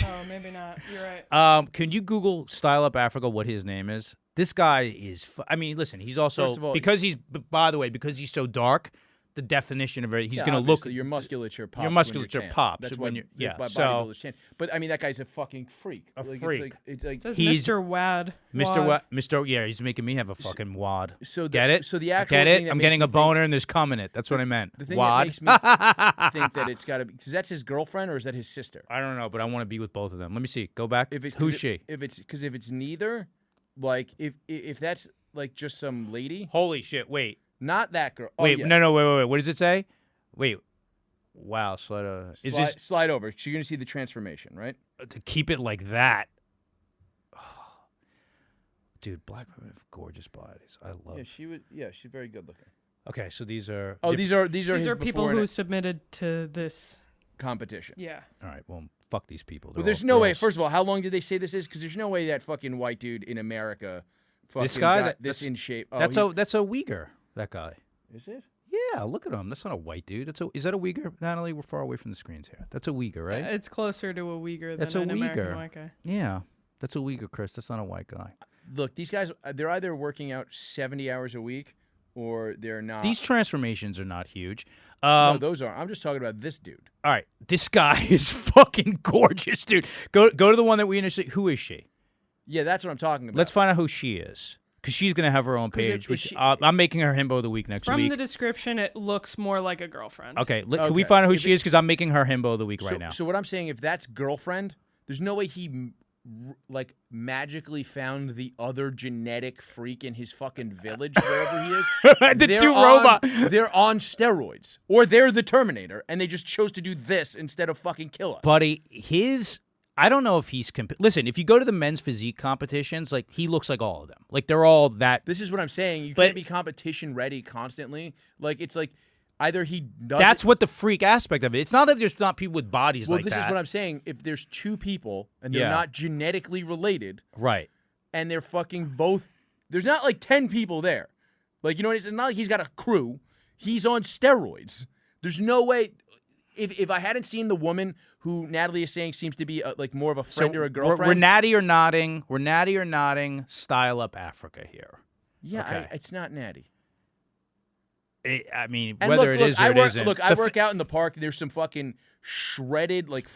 Oh, maybe not. You're right. Can you Google Style Up Africa what his name is? This guy is. I mean, listen. He's also First of all, because he's. By the way, because he's so dark. The definition of it, he's going to look. Your musculature pops. Your musculature when you're pops That's when what you're. Yeah. So. bodybuilders chant. But I mean, that guy's a fucking freak. Freak. It's like It says He's- Mr. Wad. Mr. Yeah, he's making me have a fucking wad. So Get it? So the actual Get thing it? that I'm makes getting me a boner and there's cum in it. That's what I meant. The thing Wad. that makes me think that it's got to be because that's his girlfriend or is that his sister? I don't know, but I want to be with both of them. Let me see. Go back. If it's Who's she? If it's neither, like if that's like just some lady, Holy shit! Wait. not that girl. Oh, Wait. yeah. No. Wait. What does it say? Wait. Wow. Is this slide over? So you're gonna see the transformation, right? to keep it like that? Dude, black women have gorgeous bodies. I love. Yeah, she would. Yeah, she's very good looking. Okay, so these are. Oh, these are These his are people before who and submitted to this. competition. Yeah. All right. Well, fuck these people. Well, there's no way. First of all, how long did they say this is? Because there's no way that fucking white dude in America, This guy got this in shape. Oh, that's a Uyghur. That guy. Is it? Yeah, look at him. That's not a white dude. Is that a Uyghur? Natalie, we're far away from the screens here. That's a Uyghur, right? It's closer to a Uyghur That's than a an American Uyghur. white guy. Yeah, that's a Uyghur, Chris. That's not a white guy. Look, these guys, they're either working out 70 hours a week or they're not. These transformations are not huge. No, those aren't. I'm just talking about this dude. All right, this guy is fucking gorgeous, dude. Go to the one that we initially. Who is she? Yeah, that's what I'm talking about. Let's find out who she is, because she's gonna have her own 'Cause page. if Which she- I'm making her himbo of the week next From week. the description, it looks more like a girlfriend. Okay, can we Okay. find out who If she is? Because I'm making her himbo of the week right now. So what I'm saying, if that's girlfriend, there's no way he like magically found the other genetic freak in his fucking village wherever he is. The They're two on- robot. They're on steroids, or they're the Terminator, and they just chose to do this instead of fucking kill us. Buddy, I don't know if he's listen, if you go to the men's physique competitions, like he looks like all of them. Like they're all that. This is what I'm saying. You But- can't be competition ready constantly. Like it's like either he does. That's what the freak aspect of it. It's not that there's not people with bodies Well, like this that. is what I'm saying. If there's two people and they're Yeah. not genetically related, right. and they're fucking both. There's not like 10 people there. Like, you know what? It's not like he's got a crew. He's on steroids. There's no way. If I hadn't seen the woman who Natalie is saying seems to be like more of a friend or a girlfriend. We're natty or nodding. We're natty or nodding. Style Up Africa here. Yeah, Okay. it's not Natty. I mean, And whether look, it is or I it work, isn't. Look, I work out in the park. There's some fucking shredded, like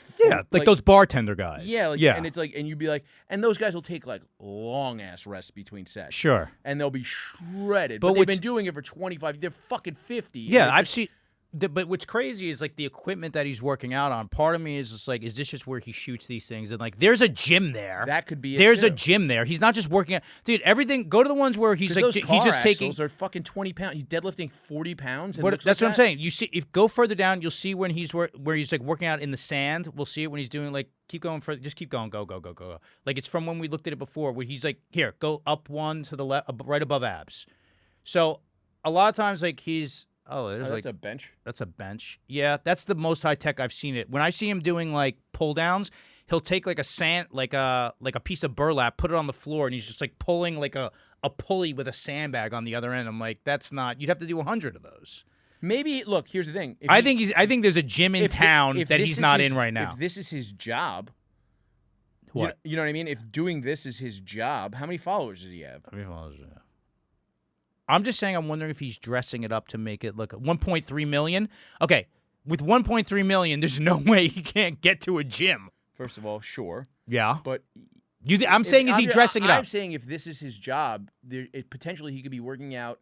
those bartender guys. Yeah, yeah. and it's like, and you'd be like, and those guys will take like long ass rests between sets. Sure. And they'll be shredded. But But they've what's- been doing it for 25. They're fucking 50. Yeah, and I've seen. But what's crazy is like the equipment that he's working out on. Part of me is just like, is this just where he shoots these things? And like, there's a gym there. That could be it, There's a too. gym there. He's not just working out, dude. Everything. Go to the ones where he's 'Cause like, those car he's just taking. axles are fucking 20 pounds. He's deadlifting 40 pounds. And What, looks that's like what I'm that. saying. You see, if go further down, you'll see when he's where he's like working out in the sand. We'll see it when he's doing like keep going further. Just keep going. Go. Like it's from when we looked at it before, where he's like, here, go up one to the left, right above abs. So a lot of times, like he's. Oh, there's That's like a bench. That's a bench. Yeah, that's the most high tech I've seen it. When I see him doing like pull downs, he'll take like a piece of burlap, put it on the floor, and he's just like pulling like a pulley with a sandbag on the other end. I'm like, that's not. You'd have to do 100 of those. Maybe look. Here's the thing. I think there's a gym in town that he's not in right now. If this is his job, What? You know what I mean? If doing this is his job, how many followers does he have? I'm just saying. I'm wondering if he's dressing it up to make it look 1.3 million. Okay, with 1.3 million, there's no way he can't get to a gym. First of all, sure, Yeah, but I'm saying, is he dressing it up? I'm saying if this is his job, potentially he could be working out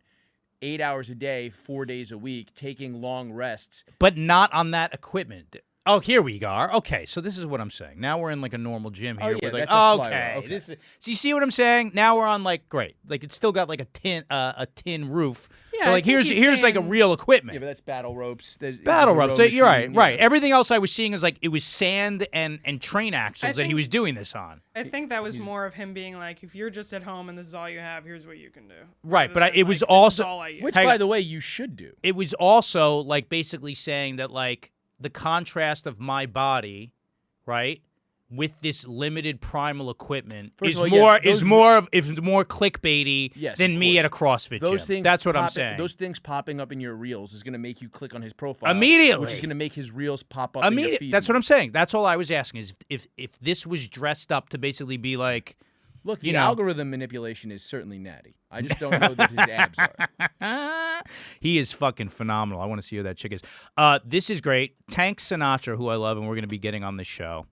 8 hours a day, 4 days a week, taking long rests. But not on that equipment. Oh, here we are. Okay, so this is what I'm saying. Now we're in like a normal gym here. Oh, yeah, We're like, that's a flywheel. okay. Okay. So you see what I'm saying? Now we're on like great. Like it's still got like a tin roof. Yeah, But, I like think here's he's like a saying- real equipment. Yeah, but that's battle ropes. There's Battle a ropes. row You're right, machine, right. yeah. Everything else I was seeing is like it was sand and train axles I that he think- was doing this on. I think that was more of him being like, if you're just at home and this is all you have, here's what you can do. Right, Rather but than, it was like, this is also- all I use. Which, Hang by on. the way, you should do. It was also like basically saying that like the contrast of my body, right, with this limited primal equipment First is of all, yes, more those- is more clickbaity Yes, than of me course. at a CrossFit Those gym. things. That's what I'm popping- saying. Those things popping up in your reels is going to make you click on his profile Immediately. which is going to make his reels pop up. In your feed. That's what I'm saying. That's all I was asking is if this was dressed up to basically be like, Look, the you know. algorithm manipulation is certainly natty. I just don't know that his abs are. he is fucking phenomenal. I want to see who that chick is. This is great. Tank Sinatra, who I love and we're going to be getting on the show,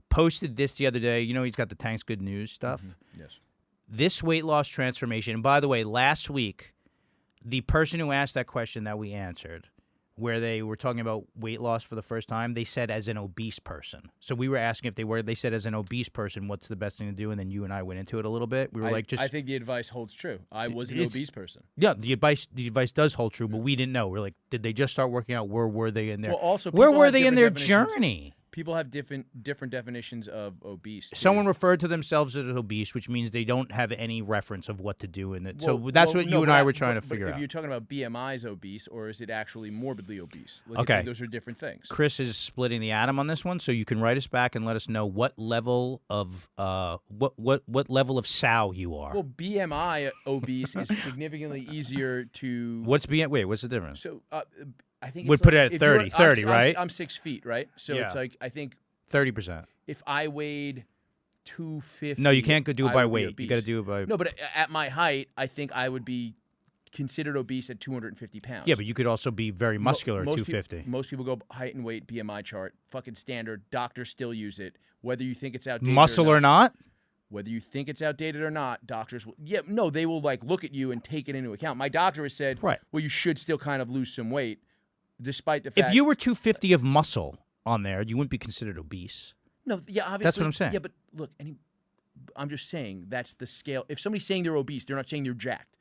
posted this the other day. You know he's got the Tank's Good News stuff. Yes. This weight loss transformation. And by the way, last week, the person who asked that question that we answered, where they were talking about weight loss for the first time, they said as an obese person. So we were asking if they said as an obese person, what's the best thing to do? And then you and I went into it a little bit. We were like, just I think the advice holds true. I was an It's- obese person. yeah, the advice does hold true, but we didn't know. We're like, did they just start working out? Where were they in their? Well, also, where people were have they in their different definitions. journey? People have different definitions of obese. too. Someone referred to themselves as obese, which means they don't have any reference of what to do in it. So Well- that's well, what no, you and but I were trying to but figure if out. you're talking about BMI's obese, or is it actually morbidly obese? Like, Okay. those are different things. Chris is splitting the atom on this one, so you can write us back and let us know what level of what level of sow you are. Well, BMI obese is significantly easier to. What's what's the difference? So I think Would it's put like, it at if you're- 30, 30, right? I'm 6 feet, right? So Yeah. it's like I think 30%. if I weighed 250. No, you can't go do it I by would be weight. You got to obese. do it by. No, but at my height, I think I would be considered obese at 250 pounds. Yeah, but you could also be very muscular at Most 250. Most people go height and weight BMI chart, fucking standard. Doctors still use it, whether you think it's outdated. Muscle or not? Whether you think it's outdated or not, doctors will. Yeah, no, they will like look at you and take it into account. My doctor has said, Right. well, you should still kind of lose some weight, despite the fact. If you were 250 of muscle on there, you wouldn't be considered obese. No, yeah, obviously. That's what I'm saying. Yeah, but look, I'm just saying that's the scale. If somebody's saying they're obese, they're not saying they're jacked.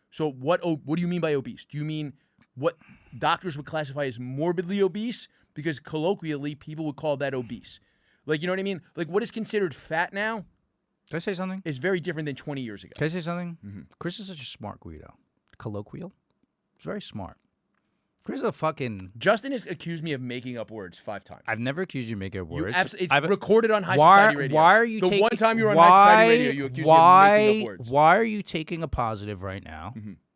So what do you mean by obese? Do you mean what doctors would classify as morbidly obese? Because colloquially, people would call that obese. Like, you know what I mean? Like, what is considered fat now Can I say something? is very different than 20 years ago. Can I say something? Chris is such a smart Guido. Colloquial. He's very smart. Chris is a fucking. Justin has accused me of making up words 5 times. I've never accused you of making up words. It's I've- recorded on High Society Radio. Why are you the taking, one time you were on High Society Radio, you accused me of making up words. Why are you taking a positive right now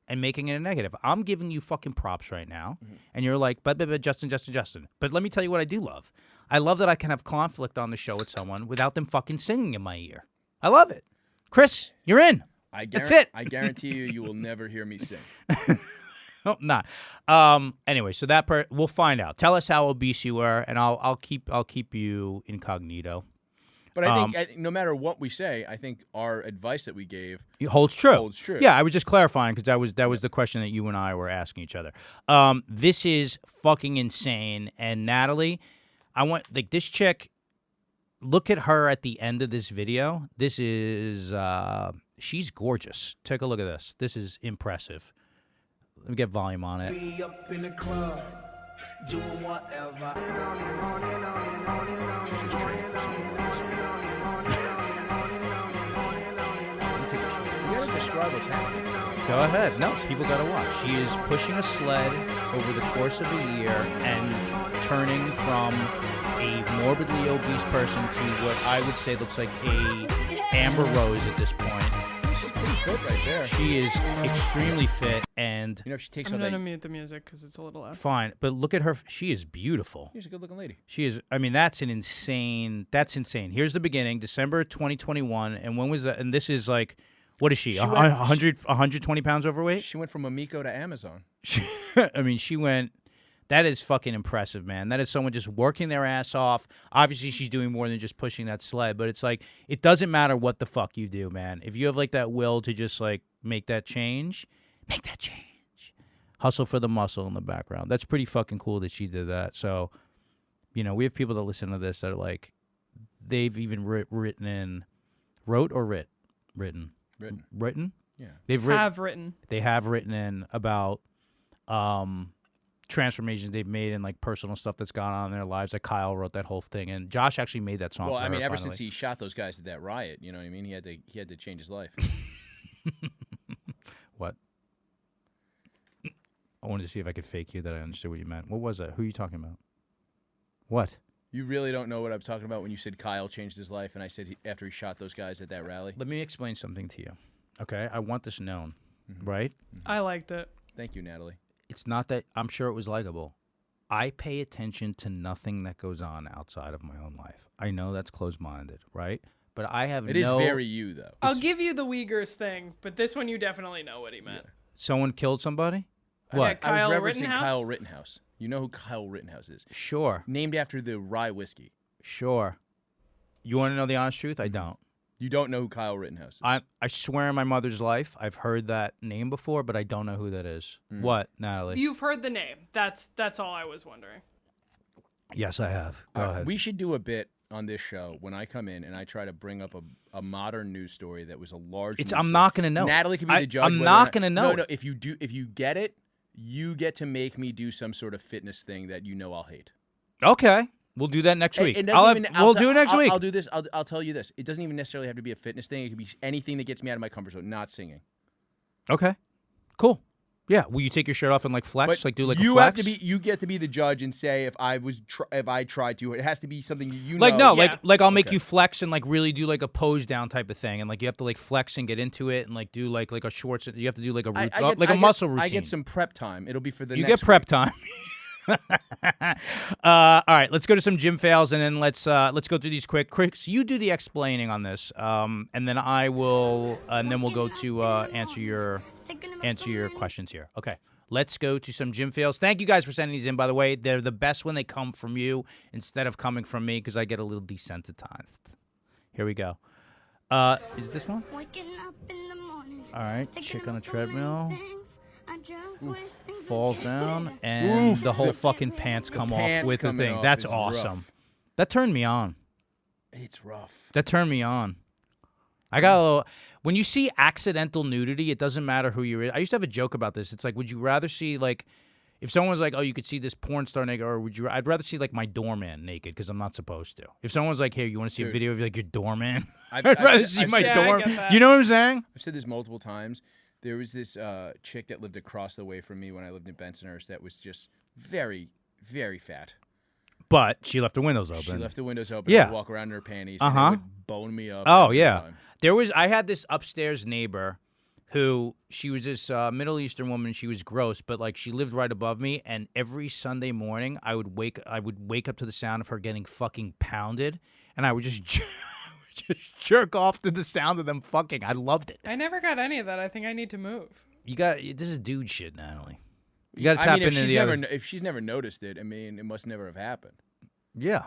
and making it a negative? I'm giving you fucking props right now, and you're like, but Justin. But let me tell you what I do love. I love that I can have conflict on the show with someone without them fucking singing in my ear. I love it. Chris, you're in. That's it. I guarantee you will never hear me sing. not. Anyway, so we'll find out. Tell us how obese you were, and I'll keep you incognito. But I think no matter what we say, I think our advice that we gave it holds true. Holds true. Yeah, I was just clarifying because that was the question that you and I were asking each other. This is fucking insane. And Natalie, I want this chick. Look at her at the end of this video. This is she's gorgeous. Take a look at this. This is impressive. Let me get volume on it. Be up in the club, doing whatever. You gotta describe what's happening. Go ahead. No, people got to watch. She is pushing a sled over the course of a year and turning from a morbidly obese person to what I would say looks like a Amber Rose at this point. She's pretty fit right there. She is extremely fit, and You know, if she takes I'm all gonna that. mute the music because it's a little loud. fine. But look at her. She is beautiful. She's a good-looking lady. She is. I mean, that's insane. Here's the beginning, December 2021, and when was that? And this is like, what is she? She went- 120 pounds overweight. She went from Amico to Amazon. I mean, she went. That is fucking impressive, man. That is someone just working their ass off. Obviously, she's doing more than just pushing that sled, but it's like, it doesn't matter what the fuck you do, man. If you have like that will to just like make that change, make that change. Hustle for the muscle in the background. That's pretty fucking cool that she did that. So, we have people that listen to this that are like, they've even written. Yeah. They've Written. They have written in about transformations they've made and like personal stuff that's gone on in their lives. Like Kyle wrote that whole thing, and Josh actually made that song. Well, for I mean, her ever finally. since he shot those guys at that riot, you know what I mean? He had to change his life. What? I wanted to see if I could fake you that I understood what you meant. What was it? Who are you talking about? What? You really don't know what I'm talking about when you said Kyle changed his life, and I said after he shot those guys at that rally. Let me explain something to you. Okay, I want this known, right? I liked it. Thank you, Natalie. It's not that I'm sure it was likable. I pay attention to nothing that goes on outside of my own life. I know that's closed-minded, right? But I have It is very you, though. I'll give you the Uyghurs thing, but this one you definitely know what he meant. Someone killed somebody? Yeah, What? Kyle I was referencing Rittenhouse? Kyle Rittenhouse. You know who Kyle Rittenhouse is? Sure. Named after the rye whiskey. Sure. You want to know the honest truth? I don't. You don't know who Kyle Rittenhouse is. I swear on my mother's life, I've heard that name before, but I don't know who that is. What, Natalie? You've heard the name. That's all I was wondering. Yes, I have. Go ahead. We should do a bit on this show when I come in and I try to bring up a modern news story that was a large. news I'm story. not going to know. Natalie can be the judge. I'm whether or not going to know. No. If you get it, you get to make me do some sort of fitness thing that you know I'll hate. Okay. We'll do that next week. It We'll doesn't do it next week. I'll do this. I'll tell you this. It doesn't even necessarily have to be a fitness thing. It could be anything that gets me out of my comfort zone. Not singing. Okay. Cool. Yeah. Will you take your shirt off and like flex? But Like do like you a flex? have to be. You get to be the judge and say if I tried to. It has to be something you like know. no, Yeah. like I'll make Okay. you flex and like really do like a pose down type of thing, and like you have to like flex and get into it, and like do like a shorts. You have to do like a muscle routine. I get some prep time. It'll be for the. You next get prep week. time. All right, let's go to some gym fails, and then let's go through these quick. Chris, you do the explaining on this, and then I will, and then we'll go to answer your questions here. Okay, let's go to some gym fails. Thank you guys for sending these in. By the way, they're the best when they come from you instead of coming from me because I get a little desensitized. Here we go. Is it this one? All right, chick on a treadmill. Falls down, and the whole fucking pants come off pants with the coming thing. off That's is awesome. rough. That turned me on. It's rough. That turned me on. I got a little. When you see accidental nudity, it doesn't matter who you're. I used to have a joke about this. It's like, would you rather see like, if someone was like, oh, you could see this porn star naked, or would you? I'd rather see like my doorman naked because I'm not supposed to. If someone's like, here, you want to see a Dude. video of like your doorman? I've I'd rather said- see I've my said- Yeah, I door. get that. You know what I'm saying? I've said this multiple times. There was this chick that lived across the way from me when I lived in Bensonhurst that was just very, very fat. But she left the windows open. She left the windows open. Yeah. And walk around in her panties. Uh-huh. And it would bone me up. Oh every yeah, time. I had this upstairs neighbor who she was this Middle Eastern woman. She was gross, but like she lived right above me. And every Sunday morning, I would wake up to the sound of her getting fucking pounded, and I would just just jerk off to the sound of them fucking. I loved it. I never got any of that. I think I need to move. This is dude shit, Natalie. You got to tap if into she's the never, other. if she's never noticed it, I mean, it must never have happened. Yeah,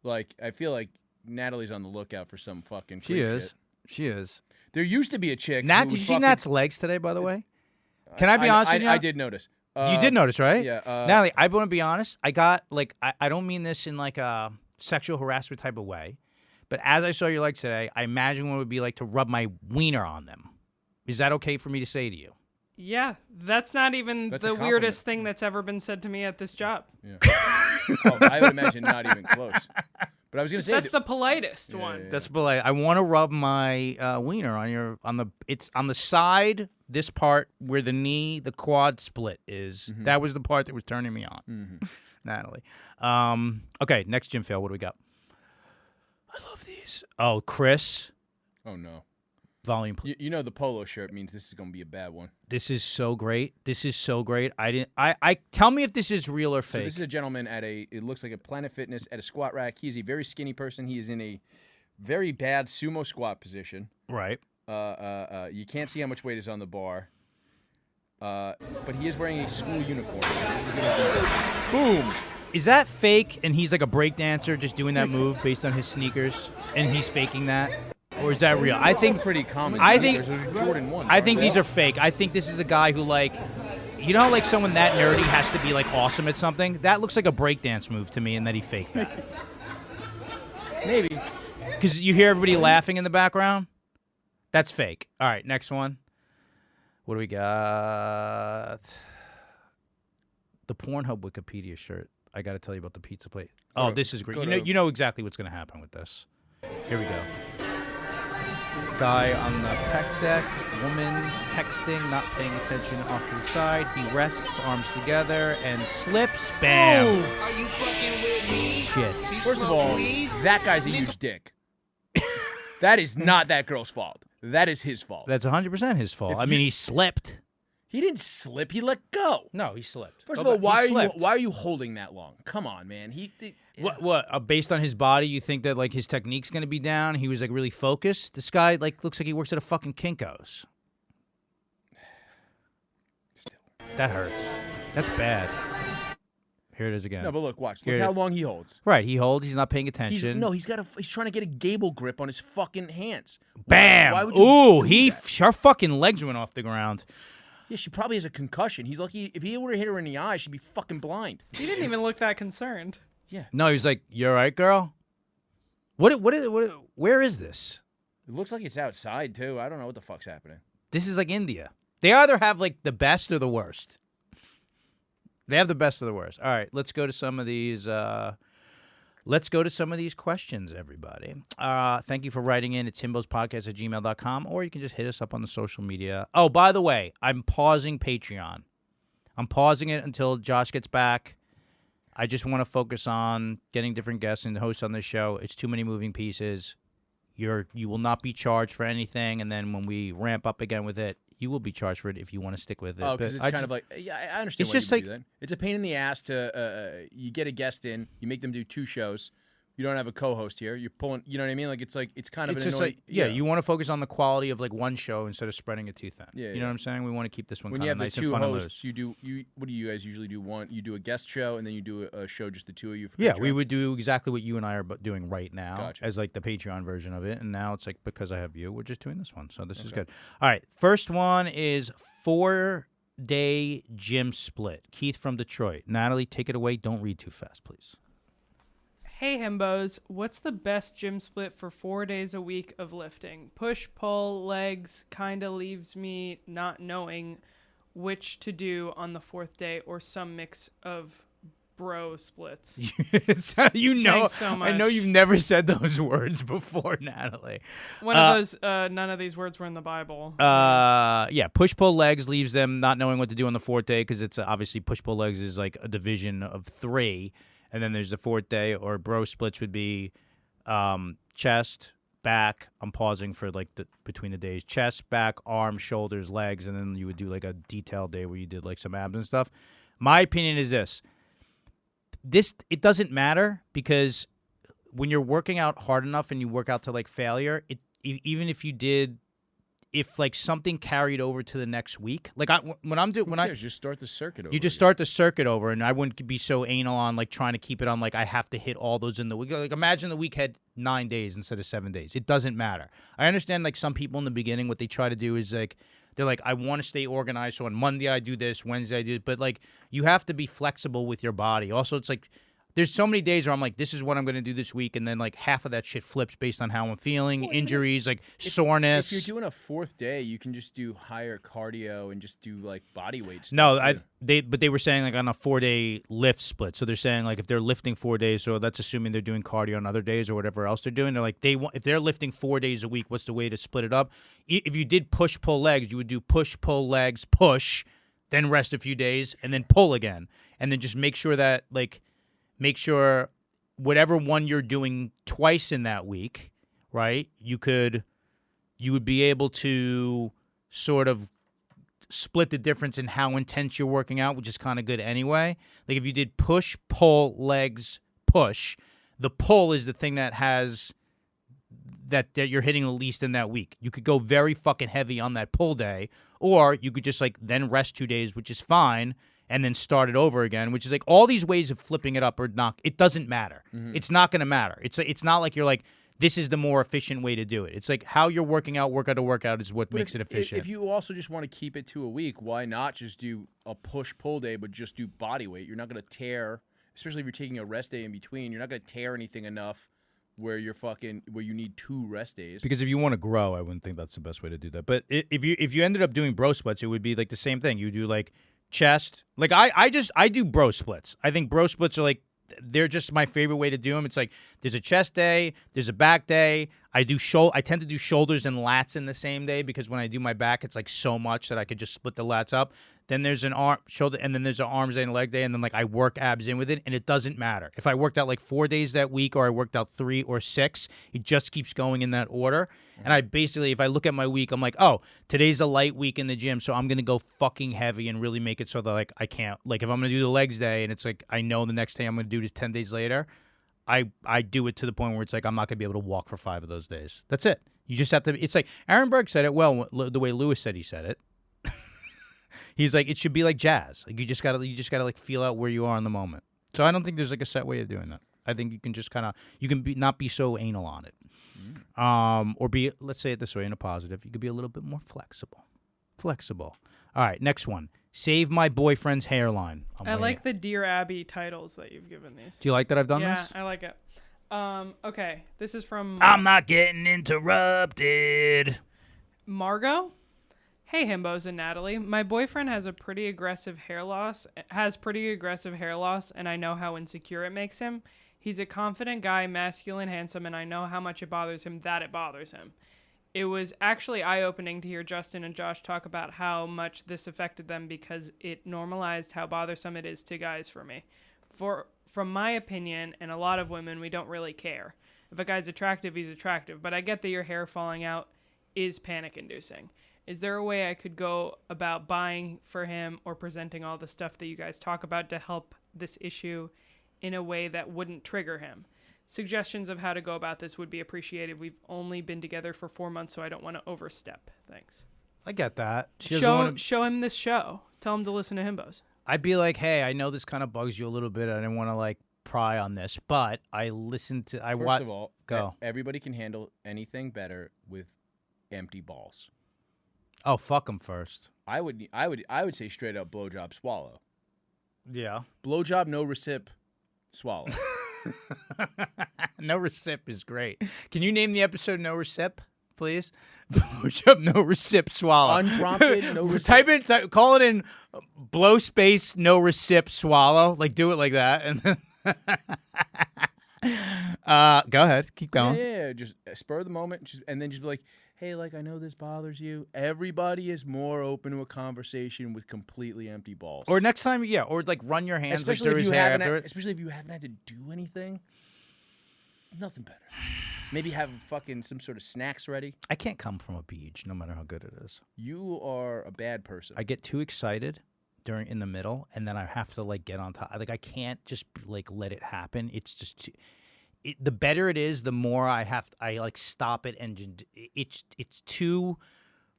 Like, I feel like Natalie's on the lookout for some fucking she creep is. shit. She is. There used to be a chick. Nat, who did would you see fucking- Nat's legs today? By the way, can I be honest with you? I did notice. You did notice, right? Yeah. Natalie, I want to be honest. I got like I don't mean this in like a sexual harassment type of way, but as I saw your legs today, I imagine what it would be like to rub my wiener on them. Is that okay for me to say to you? Yeah, that's not even That's a the compliment. weirdest thing that's ever been said to me at this job. Yeah. Oh, I would imagine not even close. But I was gonna say That's the politest one. yeah. That's polite. I want to rub my wiener on it's on the side. This part where the knee, the quad split is. Mm-hmm. That was the part that was turning me on, Natalie. Okay, next gym fail. What do we got? I love these. Oh, Chris, Oh no. volume. You know the polo shirt means this is gonna be a bad one. This is so great. This is so great. I tell me if this is real or So fake. this is a gentleman at it looks like a Planet Fitness at a squat rack. He's a very skinny person. He is in a very bad sumo squat position. Right. You can't see how much weight is on the bar. But he is wearing a school uniform. Boom. Is that fake and he's like a break dancer just doing that move based on his sneakers and he's faking that? Or is that real? I think Pretty common. I think- There's Jordan 1. I think these are fake. I think this is a guy who like you know how like someone that nerdy has to be like awesome at something? That looks like a breakdance move to me and that he faked that. Maybe. Because you hear everybody laughing in the background? That's fake. All right, next one. What do we got? The Pornhub Wikipedia shirt. I got to tell you about the pizza plate. Oh, Go- this is great. go You to- know exactly what's going to happen with this. Here we go. Guy on the pec deck, woman texting, not paying attention off to the side. He rests, arms together, and slips. Bam. Shit. First of all, that guy's a huge dick. That is not that girl's fault. That is his fault. That's 100% his fault. If I mean, you- he slipped. He didn't slip. He let go. No, he slipped. First Go of all, back. He why slipped. are you holding that long? Come on, man. What? Based on his body, you think that like his technique's gonna be down? He was like really focused. This guy like looks like he works at a fucking Kinko's. That hurts. That's bad. Here it is again. No, but look, watch. Here Look it- how long he holds. Right, he holds. He's not paying He's attention. he's trying to get a gable grip on his fucking hands. Bam! Why would you Ooh, do that? her fucking legs went off the ground. Yeah, she probably has a concussion. He's lucky. If he were to hit her in the eye, she'd be fucking blind. He didn't even look that concerned. No, he's like, "You all right, girl?" What? Where is this? It looks like it's outside too. I don't know what the fuck's happening. This is like India. They either have like the best or the worst. They have the best of the worst. All right, let's go to some of these. Let's go to some of these questions, everybody. Thank you for writing in. It's himbospodcast@gmail.com, or you can just hit us up on the social media. Oh, by the way, I'm pausing Patreon. I'm pausing it until Josh gets back. I just want to focus on getting different guests and hosts on this show. It's too many moving pieces. You will not be charged for anything, and then when we ramp up again with it, you will be charged for it if you want to stick with it. Oh, because But it's I kind ju- of like, yeah, I understand. It's why just you like- do that. It's a pain in the ass to you get a guest in, you make them do 2 shows. You don't have a co-host here. You're pulling, you know what I mean? Like it's kind of it's an just annoying. like you want to focus on the quality of like one show instead of spreading it too thin. Yeah, you know yeah. what I'm saying? We want to keep this one when kind you of have nice the and 2 fun and hosts, loose. what do you guys usually do? You do a guest show and then you do a show just the 2 of you. For Yeah, Patreon? we would do exactly what you and I are doing right now Gotcha. as like the Patreon version of it, and now it's like because I have you, we're just doing this one. So this is good. All right, first one is 4-day gym split. Keith from Detroit. Natalie, take it away. Don't read too fast, please. Hey Himbos, what's the best gym split for 4 days a week of lifting? Push, pull, legs kinda leaves me not knowing which to do on the 4th day or some mix of bro splits. You know, Thanks so I know much. you've never said those words before, Natalie. One of those, none of these words were in the Bible. Yeah, push pull legs leaves them not knowing what to do on the 4th day because it's obviously push pull legs is like a division of 3, and then there's the 4th day. Or bro splits would be chest, back. I'm pausing for like between the days: chest, back, arms, shoulders, legs, and then you would do like a detailed day where you did like some abs and stuff. My opinion is this: it doesn't matter because when you're working out hard enough and you work out to like failure, even if you did if like something carried over to the next week, like when I'm doing Who cares? Just start the circuit over. you just start the circuit over, and I wouldn't be so anal on like trying to keep it on like I have to hit all those in the week. Like imagine the week had 9 days instead of 7 days. It doesn't matter. I understand like some people in the beginning what they try to do is like they're like I want to stay organized, so on Monday I do this, Wednesday I do it, but like you have to be flexible with your body. Also, it's like there's so many days where I'm like, this is what I'm going to do this week, and then like half of that shit flips based on how I'm feeling, injuries, like soreness. If you're doing a 4th day, you can just do higher cardio and just do like body weight stuff. No, too. they were saying like on a 4-day lift split. So they're saying like if they're lifting 4 days, so that's assuming they're doing cardio on other days or whatever else they're doing. They're like if they're lifting 4 days a week, what's the way to split it up? If you did push pull legs, you would do push pull legs push, then rest a few days, and then pull again, and then just make sure whatever one you're doing twice in that week, right? You would be able to sort of split the difference in how intense you're working out, which is kind of good anyway. Like if you did push, pull, legs, push, the pull is the thing that has that you're hitting the least in that week. You could go very fucking heavy on that pull day, or you could just like then rest 2 days, which is fine, and then start it over again, which is like all these ways of flipping it up or not. It doesn't matter. It's not going to matter. It's not like you're like, this is the more efficient way to do it. It's like how you're working out, workout to workout is what makes it efficient. If you also just want to keep it to a week, why not just do a push-pull day, but just do body weight? You're not going to tear, especially if you're taking a rest day in between, you're not going to tear anything enough where you need 2 rest days. Because if you want to grow, I wouldn't think that's the best way to do that. But if you ended up doing bro splits, it would be like the same thing. You do like chest. Like I do bro splits. I think bro splits are like they're just my favorite way to do them. It's like there's a chest day, there's a back day. I tend to do shoulders and lats in the same day because when I do my back, it's like so much that I could just split the lats up. Then there's an arm shoulder, and then there's an arms day and a leg day, and then like I work abs in with it, and it doesn't matter if I worked out like 4 days that week or I worked out 3 or 6. It just keeps going in that order. And I basically, if I look at my week, I'm like, oh, today's a light week in the gym, so I'm gonna go fucking heavy and really make it so that like I can't like if I'm gonna do the legs day and it's like I know the next day I'm gonna do this 10 days later. I do it to the point where it's like I'm not gonna be able to walk for 5 of those days. That's it. You just have to. It's like Aaron Berg said it well the way Lewis said he said it. He's like, it should be like jazz. Like you just gotta like feel out where you are in the moment. So I don't think there's like a set way of doing that. I think you can just kind of not be so anal on it, or be, let's say it this way in a positive. You could be a little bit more flexible. All right, next one. Save my boyfriend's hairline. I like the Dear Abby titles that you've given these. Do you like that I've done this? Yeah, I like it. Okay, this is from I'm not getting interrupted. Margot. Hey, Himbos and Natalie. My boyfriend has pretty aggressive hair loss, and I know how insecure it makes him. He's a confident guy, masculine, handsome, and I know how much it bothers him that it bothers him. It was actually eye-opening to hear Justin and Josh talk about how much this affected them because it normalized how bothersome it is to guys for me. From my opinion, and a lot of women, we don't really care. If a guy's attractive, he's attractive, but I get that your hair falling out is panic-inducing. Is there a way I could go about buying for him or presenting all the stuff that you guys talk about to help this issue in a way that wouldn't trigger him? Suggestions of how to go about this would be appreciated. We've only been together for 4 months, so I don't want to overstep. Thanks. I get that. Show him this show. Tell him to listen to Himbos. I'd be like, hey, I know this kind of bugs you a little bit. I didn't want to like pry on this, but I listened to. First of all, go. Everybody can handle anything better with empty balls. Oh, fuck them first. I would say straight up blowjob, swallow. Yeah. Blowjob, no recip, swallow. No recip is great. Can you name the episode No Recip, please? Blowjob, no recip, swallow. Unprompted, no recip. Call it in blow space, no recip, swallow. Like, do it like that. And then go ahead. Keep going. Yeah, just spur of the moment. And then just be like, hey, like, I know this bothers you. Everybody is more open to a conversation with completely empty balls. Or next time, yeah, or like run your hands especially like through his hair after it. Especially if you haven't had to do anything. Nothing better. Maybe have fucking some sort of snacks ready. I can't come from a beach, no matter how good it is. You are a bad person. I get too excited in the middle, and then I have to like get on top. Like I can't just like let it happen. It's just too. The better it is, the more I like stop it, and it's too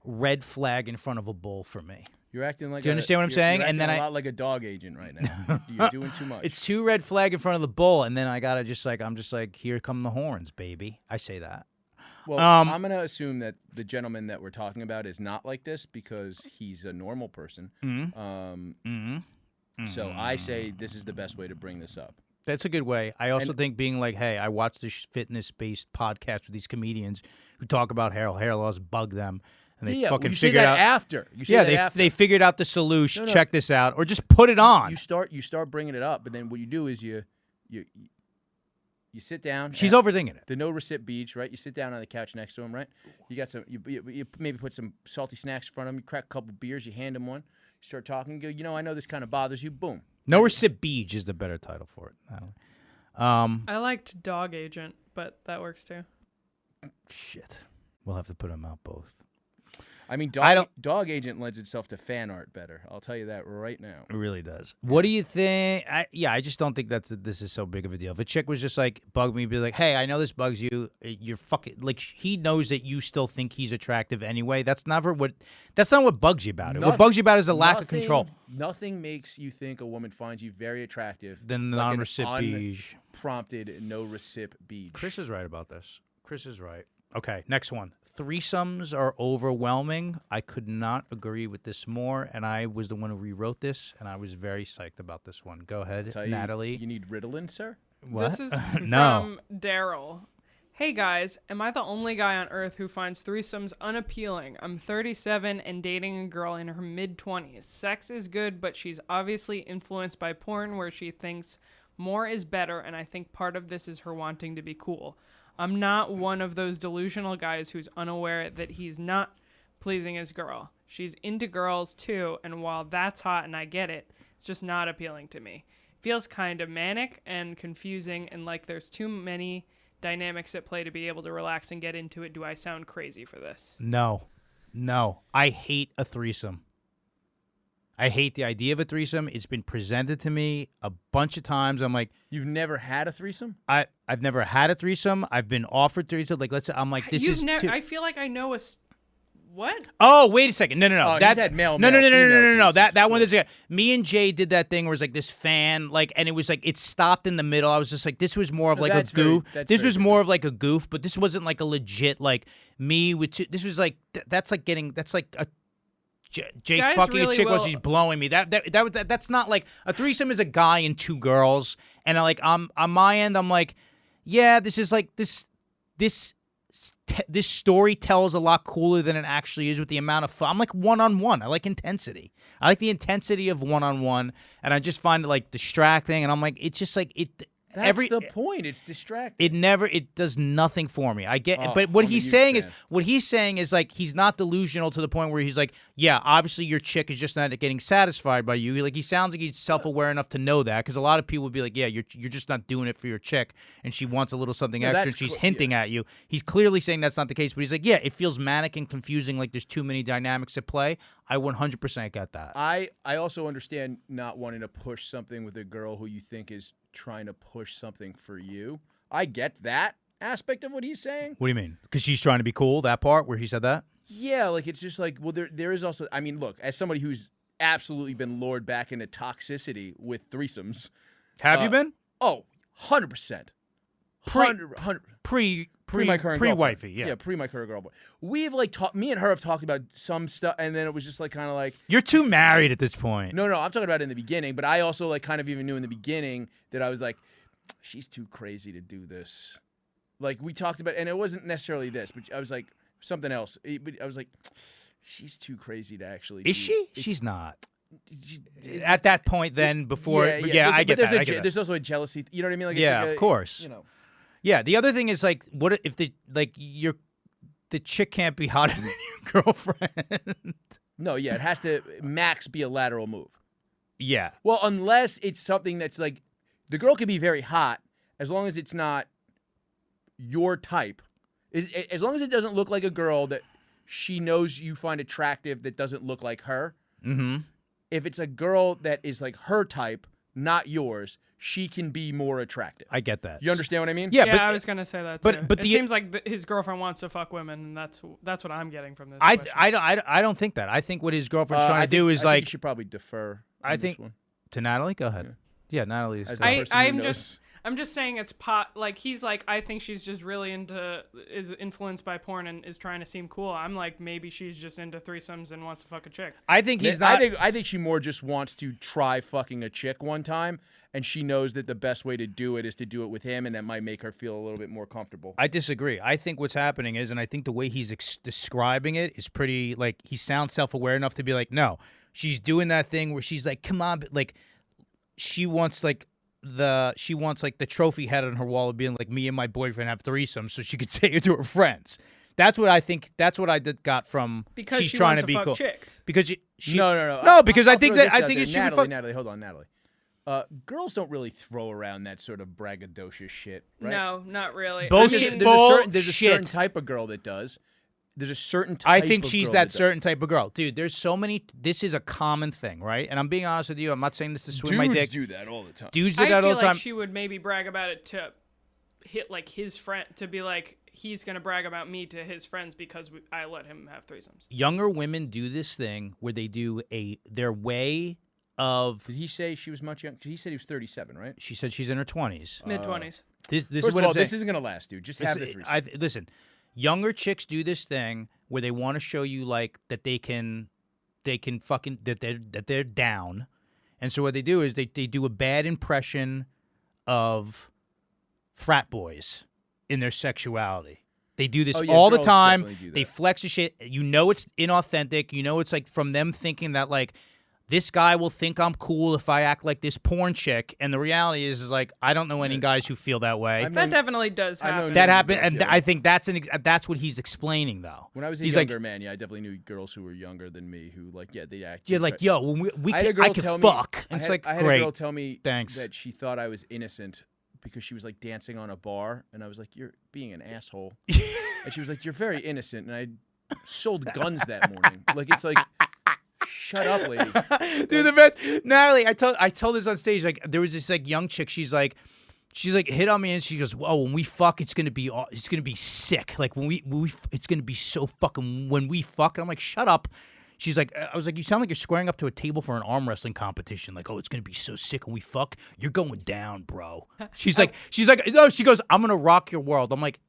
red flag in front of a bull for me. You're acting like. Do you understand what I'm saying? You're And then a lot like a dog agent right now. You're doing too much. It's 2 red flag in front of the bull, and then I gotta I'm just like, here come the horns, baby. I say that. Well, I'm gonna assume that the gentleman that we're talking about is not like this because he's a normal person. So I say this is the best way to bring this up. That's a good way. I also think being like, hey, I watched this fitness-based podcast with these comedians who talk about hair loss, bug them, and they fucking figured out after. You say that after. They figured out the solution. No. Check this out, or just put it on. You start bringing it up, but then what you do is you sit down. She's overthinking it. The no recip beach, right? You sit down on the couch next to him, right? You got some. You maybe put some salty snacks in front of him. You crack a couple beers. You hand him one. You start talking. You go. I know this kind of bothers you. Boom. No recip beach is the better title for it. I liked Dog Agent, but that works too. Shit. We'll have to put them out both. I mean, Dog Agent lends itself to fan art better. I'll tell you that right now. It really does. What do you think? I just don't think this is so big of a deal. If a chick was just like, bug me, be like, hey, I know this bugs you. You're fucking, like, he knows that you still think he's attractive anyway. That's not what bugs you about it. What bugs you about is a lack of control. Nothing makes you think a woman finds you very attractive than the non-recip beige. Prompted no recip beige. Chris is right about this. Chris is right. Okay, next one. Threesomes are overwhelming. I could not agree with this more, and I was the one who rewrote this, and I was very psyched about this one. Go ahead, Natalie. You need Ritalin, sir? What? This is No. from Daryl. Hey guys, am I the only guy on earth who finds threesomes unappealing? I'm 37 and dating a girl in her mid-20s. Sex is good, but she's obviously influenced by porn where she thinks more is better, and I think part of this is her wanting to be cool. I'm not one of those delusional guys who's unaware that he's not pleasing his girl. She's into girls too, and while that's hot and I get it, it's just not appealing to me. Feels kind of manic and confusing and like there's too many dynamics at play to be able to relax and get into it. Do I sound crazy for this? No. I hate a threesome. I hate the idea of a threesome. It's been presented to me a bunch of times. I'm like, you've never had a threesome? I've never had a threesome. I've been offered threesome. Like, let's say I'm like, this I feel like I know what? Oh, wait a second. No. Oh, that he's had male, no. female That one is. Me and Jay did that thing where it was like this fan, like, and it was like it stopped in the middle. I was just like, this was more of like a goof. This was more of like a goof, but this wasn't like a legit like me with two. This was like that's like a. Jake Guys fucking really a chick while she's blowing me. That's not like a threesome is a guy and 2 girls. And on my end, I'm like, yeah, this is like this story tells a lot cooler than it actually is with the amount of fun. I'm like one-on-one. I like intensity. I like the intensity of one-on-one, and I just find it like distracting. And I'm like, it's just like it. That's the point. It's distracting. It does nothing for me. I get, but what he's saying is like he's not delusional to the point where he's like, yeah, obviously your chick is just not getting satisfied by you. Like he sounds like he's self-aware enough to know that because a lot of people would be like, yeah, you're just not doing it for your chick and she wants a little something extra and she's hinting at you. He's clearly saying that's not the case, but he's like, yeah, it feels manic and confusing. Like there's too many dynamics at play. I 100% get that. I also understand not wanting to push something with a girl who you think is trying to push something for you. I get that aspect of what he's saying. What do you mean? Because she's trying to be cool, that part where he said that? Yeah, like it's just like, well, there is also, I mean, look, as somebody who's absolutely been lured back into toxicity with threesomes. Have you been? Oh, 100%. Pre my current pre-wifey, yeah. Yeah, pre my current girlfriend. We've like me and her have talked about some stuff, and then it was just like kind of like you're too married at this point. No, I'm talking about it in the beginning, but I also like kind of even knew in the beginning that I was like, she's too crazy to do this. Like we talked about, and it wasn't necessarily this, but I was like something else. But I was like, she's too crazy to actually. Is she? She's not. At that point, then before, yeah, I get that. There's also a jealousy. You know what I mean? Like, yeah, it's like of course. You know. Yeah, the other thing is like, what if the chick can't be hotter than your girlfriend? No, yeah, it has to max be a lateral move. Yeah. Well, unless it's something that's like, the girl can be very hot as long as it's not your type. As long as it doesn't look like a girl that she knows you find attractive that doesn't look like her. Mm-hmm. If it's a girl that is like her type, not yours, she can be more attractive. I get that. You understand what I mean? Yeah, Yeah, but I was gonna say that. but- Too. but it the- seems like his girlfriend wants to fuck women, and that's what I'm getting from this. I question. don't think that. I think what his girlfriend's trying to do is I think like you should probably defer. I on this think- one. to Natalie. Go ahead. Yeah, Natalie is. As go the ahead. person who knows. I'm just saying it's like he's like I think she's just really is influenced by porn and is trying to seem cool. I'm like maybe she's just into threesomes and wants to fuck a chick. I think he's not. I think she more just wants to try fucking a chick one time, and she knows that the best way to do it is to do it with him, and that might make her feel a little bit more comfortable. I disagree. I think what's happening is, and I think the way he's describing it is pretty, like, he sounds self-aware enough to be like, no, she's doing that thing where she's like, come on, but, like, she wants the trophy head on her wall of being like, me and my boyfriend have threesomes, so she could say it to her friends. That's what I think. That's what I got from. Because she's she trying wants to be fuck cool. chicks. Because she No. No, because I'll I think throw that this I out think there. it should Natalie, fuck. Natalie, hold on, Natalie. Girls don't really throw around that sort of braggadocious shit, right? No, not really. Bullshit. There's a certain type of girl that does. There's a certain type I think of she's girl that does. certain type of girl. Dude, there's so many. This is a common thing, right? And I'm being honest with you. I'm not saying this to swing my dick. Dudes do that all the time. Dudes do I that feel all the time. like she would maybe brag about it to hit like his friend to be like he's gonna brag about me to his friends because I let him have threesomes. Younger women do this thing where they do their way of. Did he say she was much younger? He said he was 37, right? She said she's in her 20s. Mid-20s. This First is of what all, I'm saying. this isn't gonna last, dude. Just have the threesome. Listen, younger chicks do this thing where they want to show you like that they can fucking that they're down, and so what they do is they do a bad impression of frat boys in their sexuality. They do this Oh, yeah, all the girls time. definitely do They that. flex the shit. You know it's inauthentic. You know it's like from them thinking that like this guy will think I'm cool if I act like this porn chick. And the reality is like I don't know any guys who feel that way. I've That known- definitely does I know happen. That Yeah, happened, and yeah. I think that's what he's explaining though. When I was a He's younger like, man, yeah, I definitely knew girls who were younger than me who like they act. you're like, yo, when we I had a can, girl I can tell fuck. me, And it's I like, had great. a girl tell me Thanks. that she thought I was innocent because she was like dancing on a bar, and I was like, you're being an asshole. And she was like, you're very innocent, and I sold guns that morning. Like it's like, shut up, lady. Dude, the best. Natalie, I told this on stage. Like there was this like young chick. She's like hit on me and she goes, "Whoa, when we fuck, it's gonna be sick. Like when we it's gonna be so fucking when we fuck." And I'm like, "Shut up." She's like, I was like, "You sound like you're squaring up to a table for an arm wrestling competition. Like, oh, it's gonna be so sick when we fuck. You're going down, bro." She's like, no. She goes, "I'm gonna rock your world." I'm like,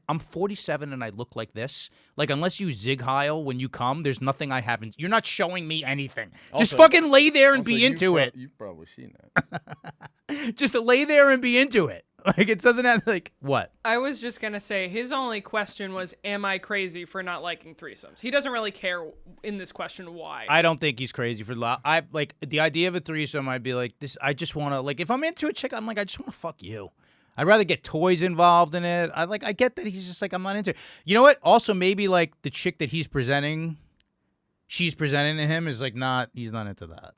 I'm 47 and I look like this. Like, unless you zig heil when you come, there's nothing I haven't. You're not showing me anything. Just Also- fucking lay there and Also, be into it. You've probably seen that. Just to lay there and be into it. Like, it doesn't have, like, what? I was just gonna say his only question was, "Am I crazy for not liking threesomes?" He doesn't really care in this question why. I don't think he's crazy for I like the idea of a threesome. I'd be like, this. I just want to, like, if I'm into a chick, I'm like, I just want to fuck you. I'd rather get toys involved in it. I get that he's just like, I'm not into it. You know what? Also, maybe like the chick that she's presenting to him is like he's not into that.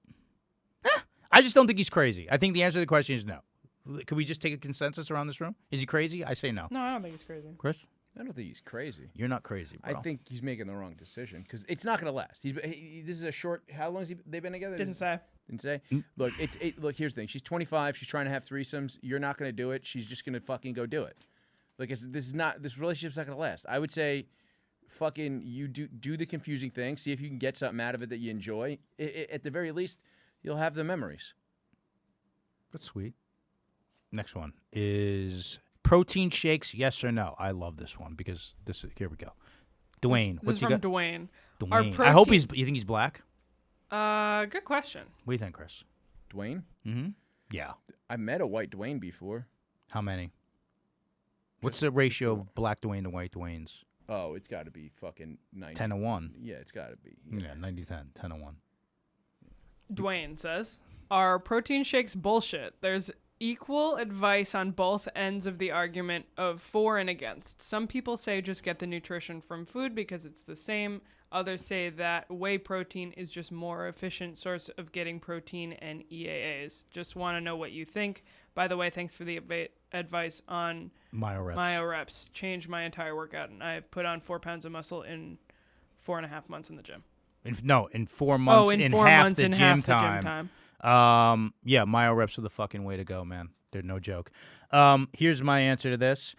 I just don't think he's crazy. I think the answer to the question is no. Could we just take a consensus around this room? Is he crazy? I say no. No, I don't think he's crazy. Chris? I don't think he's crazy. You're not crazy, bro. I think he's making the wrong decision because it's not going to last. This is a short. How long has they been together? Didn't say. Didn't say. Look, look. Here's the thing. She's 25. She's trying to have threesomes. You're not going to do it. She's just going to fucking go do it. Like this relationship's not going to last. I would say, fucking, you do the confusing thing. See if you can get something out of it that you enjoy. At the very least, you'll have the memories. That's sweet. Next one is protein shakes, yes or no? I love this one because here we go. Dwayne, This what's is he from got? Dwayne. Dwayne. I hope you think he's black? Good question. What do you think, Chris? Dwayne? Mm-hmm. Yeah. I met a white Dwayne before. How many? What's the ratio of black Dwayne to white Dwaynes? Oh, it's got to be fucking 90. 10-1. Yeah, it's got to be. Yeah, 90-10, 10-1. Dwayne says, "Are protein shakes bullshit? There's equal advice on both ends of the argument of for and against. Some people say just get the nutrition from food because it's the same. Others say that whey protein is just more efficient source of getting protein and EAAs. Just want to know what you think. By the way, thanks for the advice on MyoReps. Changed my entire workout, and I've put on 4 pounds of muscle in 4.5 months in the gym. In 4 months, in in 4 half months the in gym half the time. gym time. Yeah, myo reps are the fucking way to go, man. They're no joke. Here's my answer to this.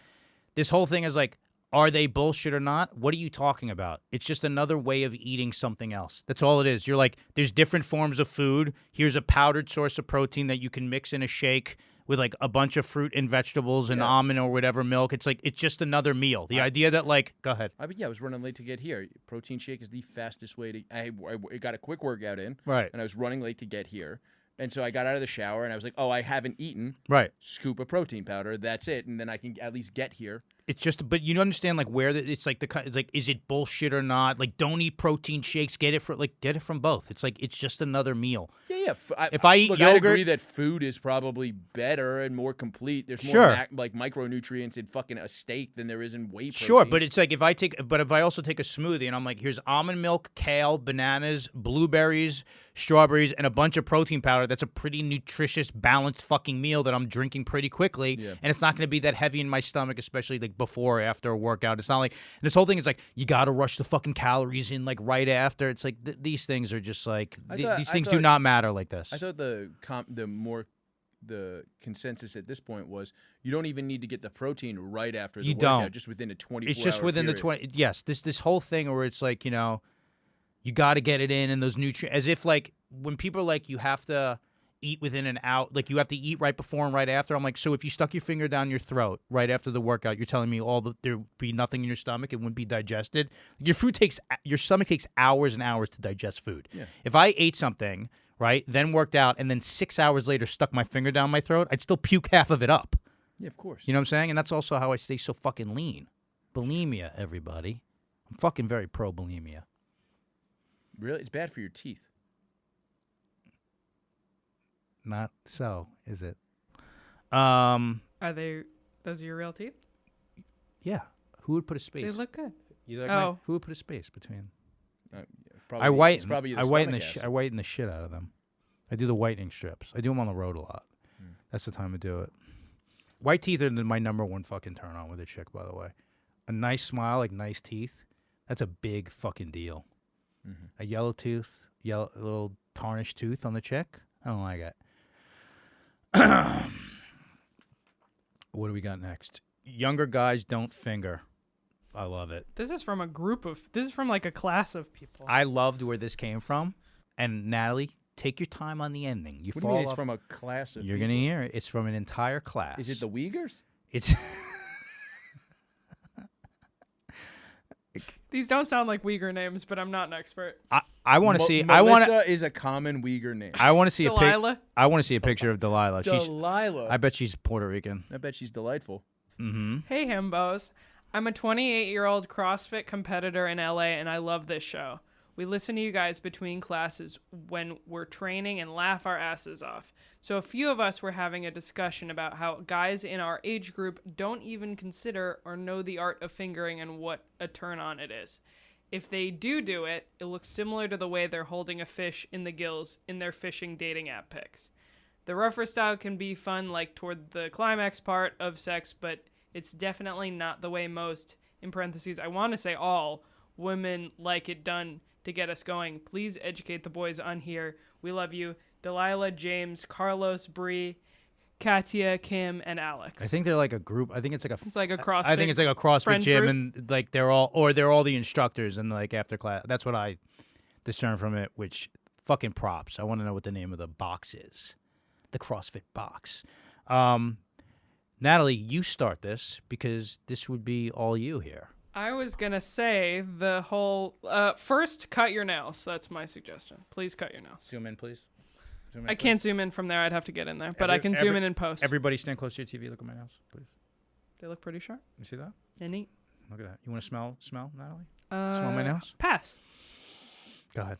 This whole thing is like, are they bullshit or not? What are you talking about? It's just another way of eating something else. That's all it is. You're like, there's different forms of food. Here's a powdered source of protein that you can mix in a shake with like a bunch of fruit and vegetables and almond or whatever milk. It's like, it's just another meal. The idea that like, go ahead. I was running late to get here. Protein shake is the fastest way to. I got a quick workout in, Right. and I was running late to get here, and so I got out of the shower and I was like, oh, I haven't eaten. Right. Scoop of protein powder. That's it, and then I can at least get here. It's just, but you understand like where it's like it's like, is it bullshit or not? Like, don't eat protein shakes. Get it from both. It's like, it's just another meal. Yeah. If I eat look, yogurt, I agree that food is probably better and more complete. There's more Sure. like micronutrients in fucking a steak than there is in whey protein. Sure, but it's like if I also take a smoothie and I'm like, here's almond milk, kale, bananas, blueberries, strawberries, and a bunch of protein powder. That's a pretty nutritious, balanced fucking meal that I'm drinking pretty quickly, and it's not going to be that heavy in my stomach, especially like before or after a workout. It's not like, and this whole thing is like, you got to rush the fucking calories in like right after. It's like these things are just like these things do not matter like this. I thought the consensus at this point was you don't even need to get the protein right after the workout, just within a 24-hour It's just within period. the 20. Yes, this whole thing where it's like, you know, you got to get it in and those nutrients. As if like when people are like, you have to eat within an hour, like you have to eat right before and right after. I'm like, so if you stuck your finger down your throat right after the workout, you're telling me there would be nothing in your stomach, it wouldn't be digested. Your stomach takes hours and hours to digest food. Yeah. If I ate something, right, then worked out, and then 6 hours later stuck my finger down my throat, I'd still puke half of it up. Yeah, of course. You know what I'm saying? And that's also how I stay so fucking lean. Bulimia, everybody. I'm fucking very pro bulimia. Really? It's bad for your teeth. Not so, is it? Are those your real teeth? Yeah. Who would put a space? They look good. You like Oh. who would put a space between? Probably, I whiten. probably the I whiten the stomach acid. I whiten the shit out of them. I do the whitening strips. I do them on the road a lot. That's the time to do it. White teeth are my number one fucking turn on with a chick, by the way. A nice smile, like nice teeth. That's a big fucking deal. A yellow tooth, a little tarnished tooth on the chick. I don't like it. What do we got next? Younger guys don't finger. I love it. This is from like a class of people. I loved where this came from. And Natalie, take your time on the ending. What do you mean it's from a class of You're people? going to hear it. It's from an entire class. Is it the Uyghurs? It's These don't sound like Uyghur names, but I'm not an expert. I want to see. Melissa is a common Uyghur name. I want to see Delilah? I want to see a picture of Delilah. Delilah. I bet she's Puerto Rican. I bet she's delightful. Mm-hmm. Hey, Himbos. I'm a 28-year-old CrossFit competitor in LA, and I love this show. We listen to you guys between classes when we're training and laugh our asses off. So a few of us were having a discussion about how guys in our age group don't even consider or know the art of fingering and what a turn on it is. If they do it, it looks similar to the way they're holding a fish in the gills in their fishing dating app pics. The rougher style can be fun, like toward the climax part of sex, but it's definitely not the way most, in parentheses, I want to say all, women like it done to get us going. Please educate the boys on here. We love you. Delilah, James, Carlos, Bree, Katya, Kim, and Alex. I think they're like a group. I think it's like a CrossFit. I think it's like a CrossFit friend gym, group? and like they're all the instructors, and like after class, that's what I discern from it. Which fucking props. I want to know what the name of the box is. The CrossFit box. Natalie, you start this because this would be all you here. I was going to say the whole... first, cut your nails. That's my suggestion. Please cut your nails. Zoom in, please. I can't zoom in from there. I'd have to get in there. But I can zoom in post. Everybody stand close to your TV. Look at my nails, please. They look pretty sharp. You see that? And neat. Look at that. You want to smell, Natalie? Smell my nails? Pass. Go ahead.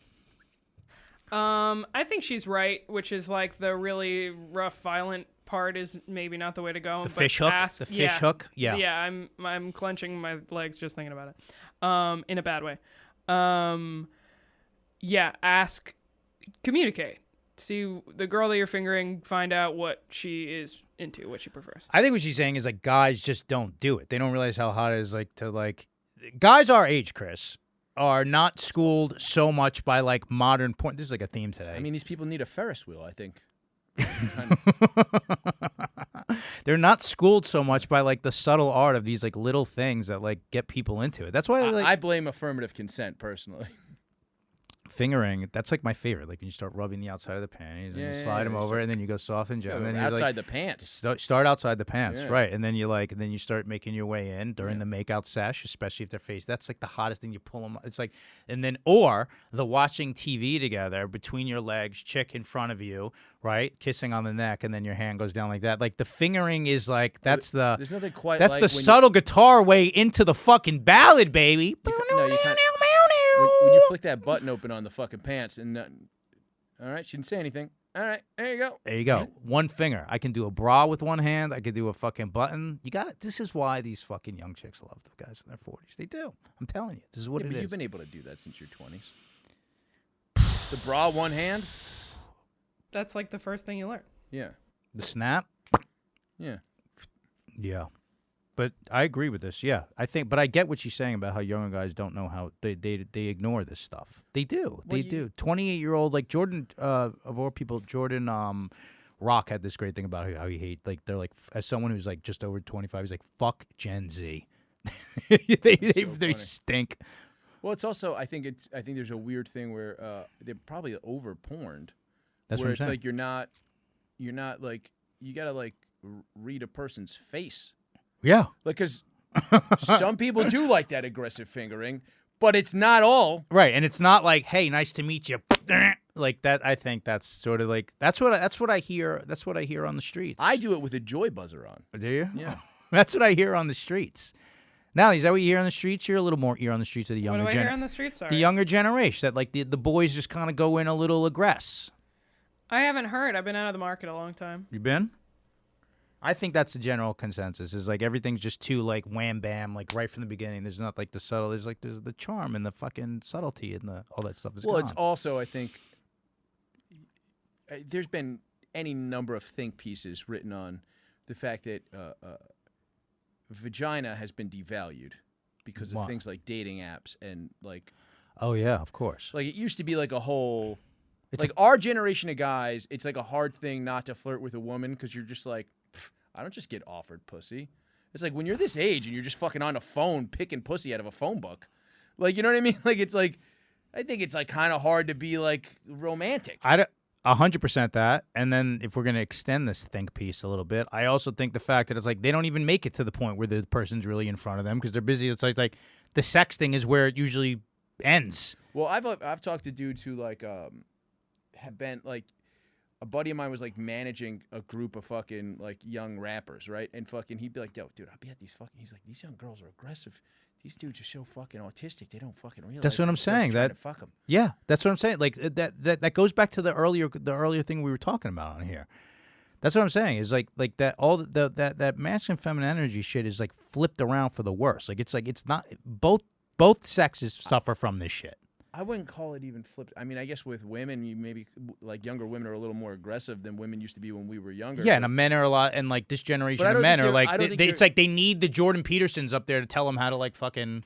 I think she's right, which is like the really rough, violent part is maybe not the way to go. The but fish hook? ask- The fish hook? Yeah. Yeah, I'm clenching my legs just thinking about it. In a bad way. Yeah, ask, communicate. See the girl that you're fingering, find out what she is into, what she prefers. I think what she's saying is like guys just don't do it. They don't realize how hot it is like to like guys our age, Chris. are not schooled so much by like modern porn. This is like a theme today. I mean, these people need a Ferris wheel, I think. They're not schooled so much by like the subtle art of these like little things that like get people into it. That's why like, I blame affirmative consent personally. fingering. That's like my favorite. Like when you start rubbing the outside of the panties and you slide them over, and then you go soft and gentle. And then outside you're like, the pants. Start outside the pants, Yeah. right? And then you start making your way in during the makeout sesh, especially if they're face. That's like the hottest thing. You pull them. It's like, and then or the watching TV together between your legs, chick in front of you, right, kissing on the neck, and then your hand goes down like that. Like the fingering is like There's nothing quite. that's like the when subtle guitar way into the fucking ballad, baby. when you flick that button open on the fucking pants and all right, she didn't say anything. All right, there you go. There you go. One finger. I can do a bra with one hand. I can do a fucking button. You got it. This is why these fucking young chicks love the guys in their 40s. They do. I'm telling you. This is what it but is. You've been able to do that since your 20s. The bra, one hand. That's like the first thing you learn. Yeah. The snap. Yeah. Yeah. But I agree with this. Yeah. But I get what she's saying about how younger guys don't know how they ignore this stuff. They do. They do. 28-year-old, like Jordan, of all people, Jordan Rock had this great thing about how he hate, like, they're like, as someone who's like just over 25, he's like, fuck Gen Z. they stink. Well, it's also, I think there's a weird thing where they're probably over porned. That's where what I'm it's saying. like you're not like, you gotta like read a person's face. Yeah. Like, because some people do like that aggressive fingering, but it's not all. Right, and it's not like, hey, nice to meet you. Like that. I think that's sort of like that's what I hear. That's what I hear on the streets. I do it with a joy buzzer on. Do you? Yeah. That's what I hear on the streets. Now, is that what you hear on the streets? You're a little more ear on the streets of the younger What do I hear on the streets? Sorry. the younger generation. That like the boys just kind of go in a little aggress. I haven't heard. I've been out of the market a long time. You been? I think that's the general consensus. Is like everything's just too like wham bam, like right from the beginning. There's not like the subtle. There's the charm and the fucking subtlety and all that stuff. Well, it's also, I think, there's been any number of think pieces written on the fact that vagina has been devalued because of things like dating apps and like. Oh yeah, of course. Like it used to be like a whole. Like our generation of guys, it's like a hard thing not to flirt with a woman because you're just like, I don't just get offered pussy. It's like when you're this age and you're just fucking on a phone picking pussy out of a phone book. Like, you know what I mean? Like, it's like, I think it's like kind of hard to be like romantic. 100% that. And then if we're going to extend this think piece a little bit, I also think the fact that it's like they don't even make it to the point where the person's really in front of them because they're busy. It's like the sexting is where it usually ends. Well, I've talked to dudes who like have been like, a buddy of mine was like managing a group of fucking like young rappers, right? And fucking he'd be like, yo, dude, I'll be at these fucking. He's like, these young girls are aggressive. These dudes are so fucking autistic. They don't fucking realize. That's what I'm saying. That to fuck them. Yeah, that's what I'm saying. Like that goes back to the earlier thing we were talking about on here. That's what I'm saying. Is like that all that masculine feminine energy shit is like flipped around for the worse. Like it's not both sexes suffer from this shit. I wouldn't call it even flipped. I mean, I guess with women, you maybe like younger women are a little more aggressive than women used to be when we were younger. Yeah, and men are a lot, and like this generation of men are like, it's like they need the Jordan Petersons up there to tell them how to like fucking,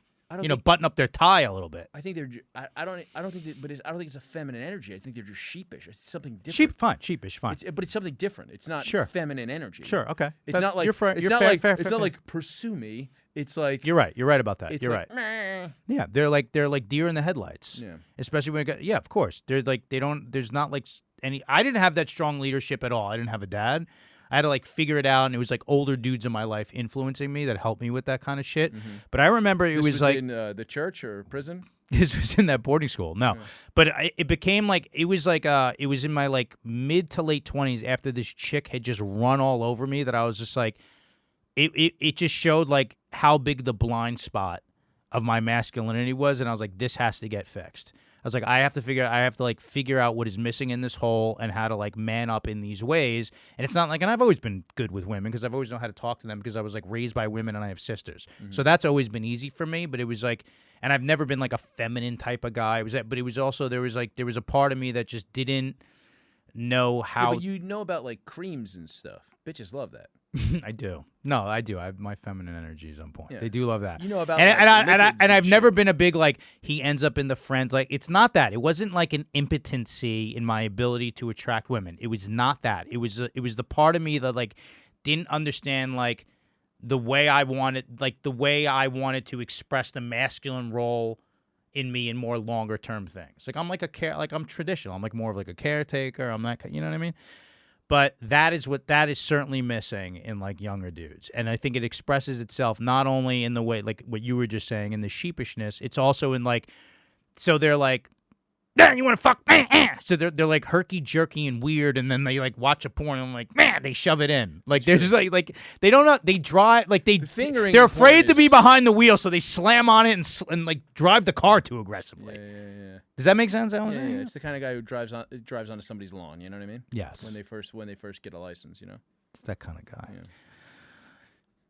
button up their tie a little bit. I think they're. I don't think that, but I don't think it's a feminine energy. I think they're just sheepish. It's something different. Sheepish, fine. But it's something different. It's not feminine energy. Sure, okay. It's not like you're fair, it's you're not fair, like fair, it's fair, not fair. like pursue me. It's like You're right. You're right about that. You're like, right. Meh. Yeah, they're like deer in the headlights. Yeah. Especially when yeah, of course. They're like they don't. There's not like any. I didn't have that strong leadership at all. I didn't have a dad. I had to like figure it out, and it was like older dudes in my life influencing me that helped me with that kind of shit. Mm-hmm. But I remember it was like in the church or prison. This was in that boarding school. No, but it became like it was in my like mid to late 20s after this chick had just run all over me that I was just like. It just showed like how big the blind spot of my masculinity was, and I was like, this has to get fixed. I was like, I have to figure out what is missing in this hole and how to like man up in these ways. And it's not like, and I've always been good with women because I've always known how to talk to them because I was like raised by women and I have sisters, so that's always been easy for me. But it was like, and I've never been like a feminine type of guy. But it was also there was a part of me that just didn't. know how. but you know about like creams and stuff. Bitches love that. I do. No, I do. My feminine energy is on point. Yeah. They do love that. You know about and I've shit. never been a big like he ends up in the friends. Like it's not that. It wasn't like an impotency in my ability to attract women. It was not that. It was the part of me that like didn't understand like the way I wanted to express the masculine role in me in more longer term things. Like I'm like I'm traditional. I'm like more of like a caretaker. I'm not, you know what I mean? But that is certainly missing in like younger dudes. And I think it expresses itself not only in the way like what you were just saying in the sheepishness, it's also in like, so they're like, man, you want to fuck? So they're like herky jerky and weird, and then they like watch a porn and I'm like, man, they shove it in. Like they're just like they don't know, they drive like they're afraid to be behind the wheel, so they slam on it and like drive the car too aggressively. Yeah. Does that make sense? Yeah, it's the kind of guy who drives onto somebody's lawn. You know what I mean? Yes. When they first get a license, you know. It's that kind of guy. Yeah.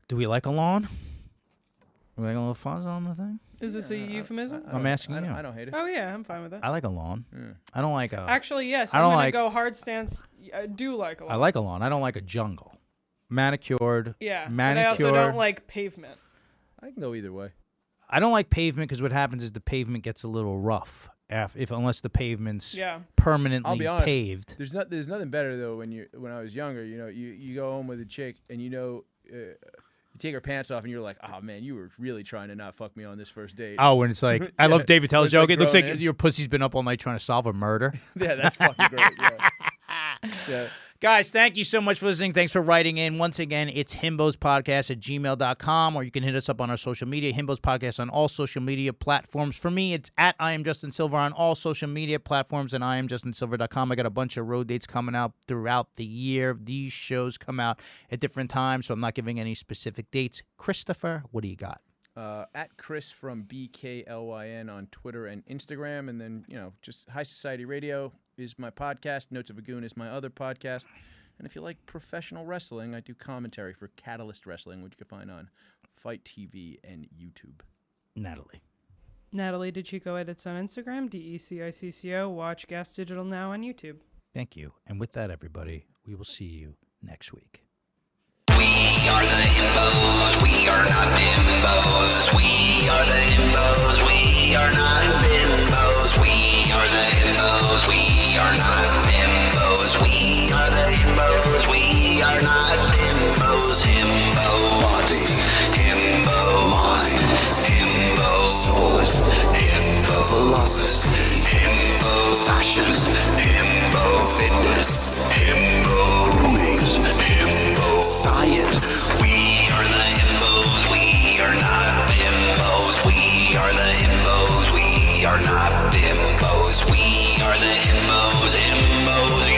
Do we like a lawn? We like a little fuzz on the thing? Is this a euphemism? I'm asking you. I don't hate it. Oh yeah, I'm fine with that. I like a lawn. Yeah. I don't like a. Actually, yes. I don't I'm gonna like- go hard stance. I do like a lot. I like a lawn. I don't like a jungle. Manicured. Yeah. But Manicured. I also don't like pavement. I can go either way. I don't like pavement because what happens is the pavement gets a little rough unless the pavement's permanently I'll be honest, paved. There's nothing better though when I was younger. You know, you go home with a chick and you take her pants off and you're like, oh man, you were really trying to not fuck me on this first date. Oh, when it's like, I love David Tell's joke. Like It looks like grown in. your pussy's been up all night trying to solve a murder. Yeah, that's fucking great. Yeah. Guys, thank you so much for listening. Thanks for writing in. Once again, it's himbospodcast@gmail.com, or you can hit us up on our social media, Himbos Podcast on all social media platforms. For me, it's at I am Justin Silver on all social media platforms and IamJustinSilver.com. I got a bunch of road dates coming out throughout the year. These shows come out at different times, so I'm not giving any specific dates. Christopher, what do you got? At Chris from BKLYN on Twitter and Instagram, and then just High Society Radio is my podcast. Notes of a Goon is my other podcast, and if you like professional wrestling, I do commentary for Catalyst Wrestling, which you can find on Fight TV and YouTube. Natalie DeChico edits on Instagram. DECICCO. Watch Gas Digital Now on YouTube. Thank you. And with that, everybody, we will see you next week. We are the Himbos, we are not bimbos. We are the Himbos, we are not bimbos. We are the Himbos, we are not bimbos. We are the Himbos, we are not bimbos. Himbo body, himbo mind, himbo souls, himbo philosophy, himbo fashion, himbo fitness, himbo grooming, himbo science. We are the Himbos, we are not bimbos. We are the Himbos, we are not bimbos. We are the Himbos, Himbos,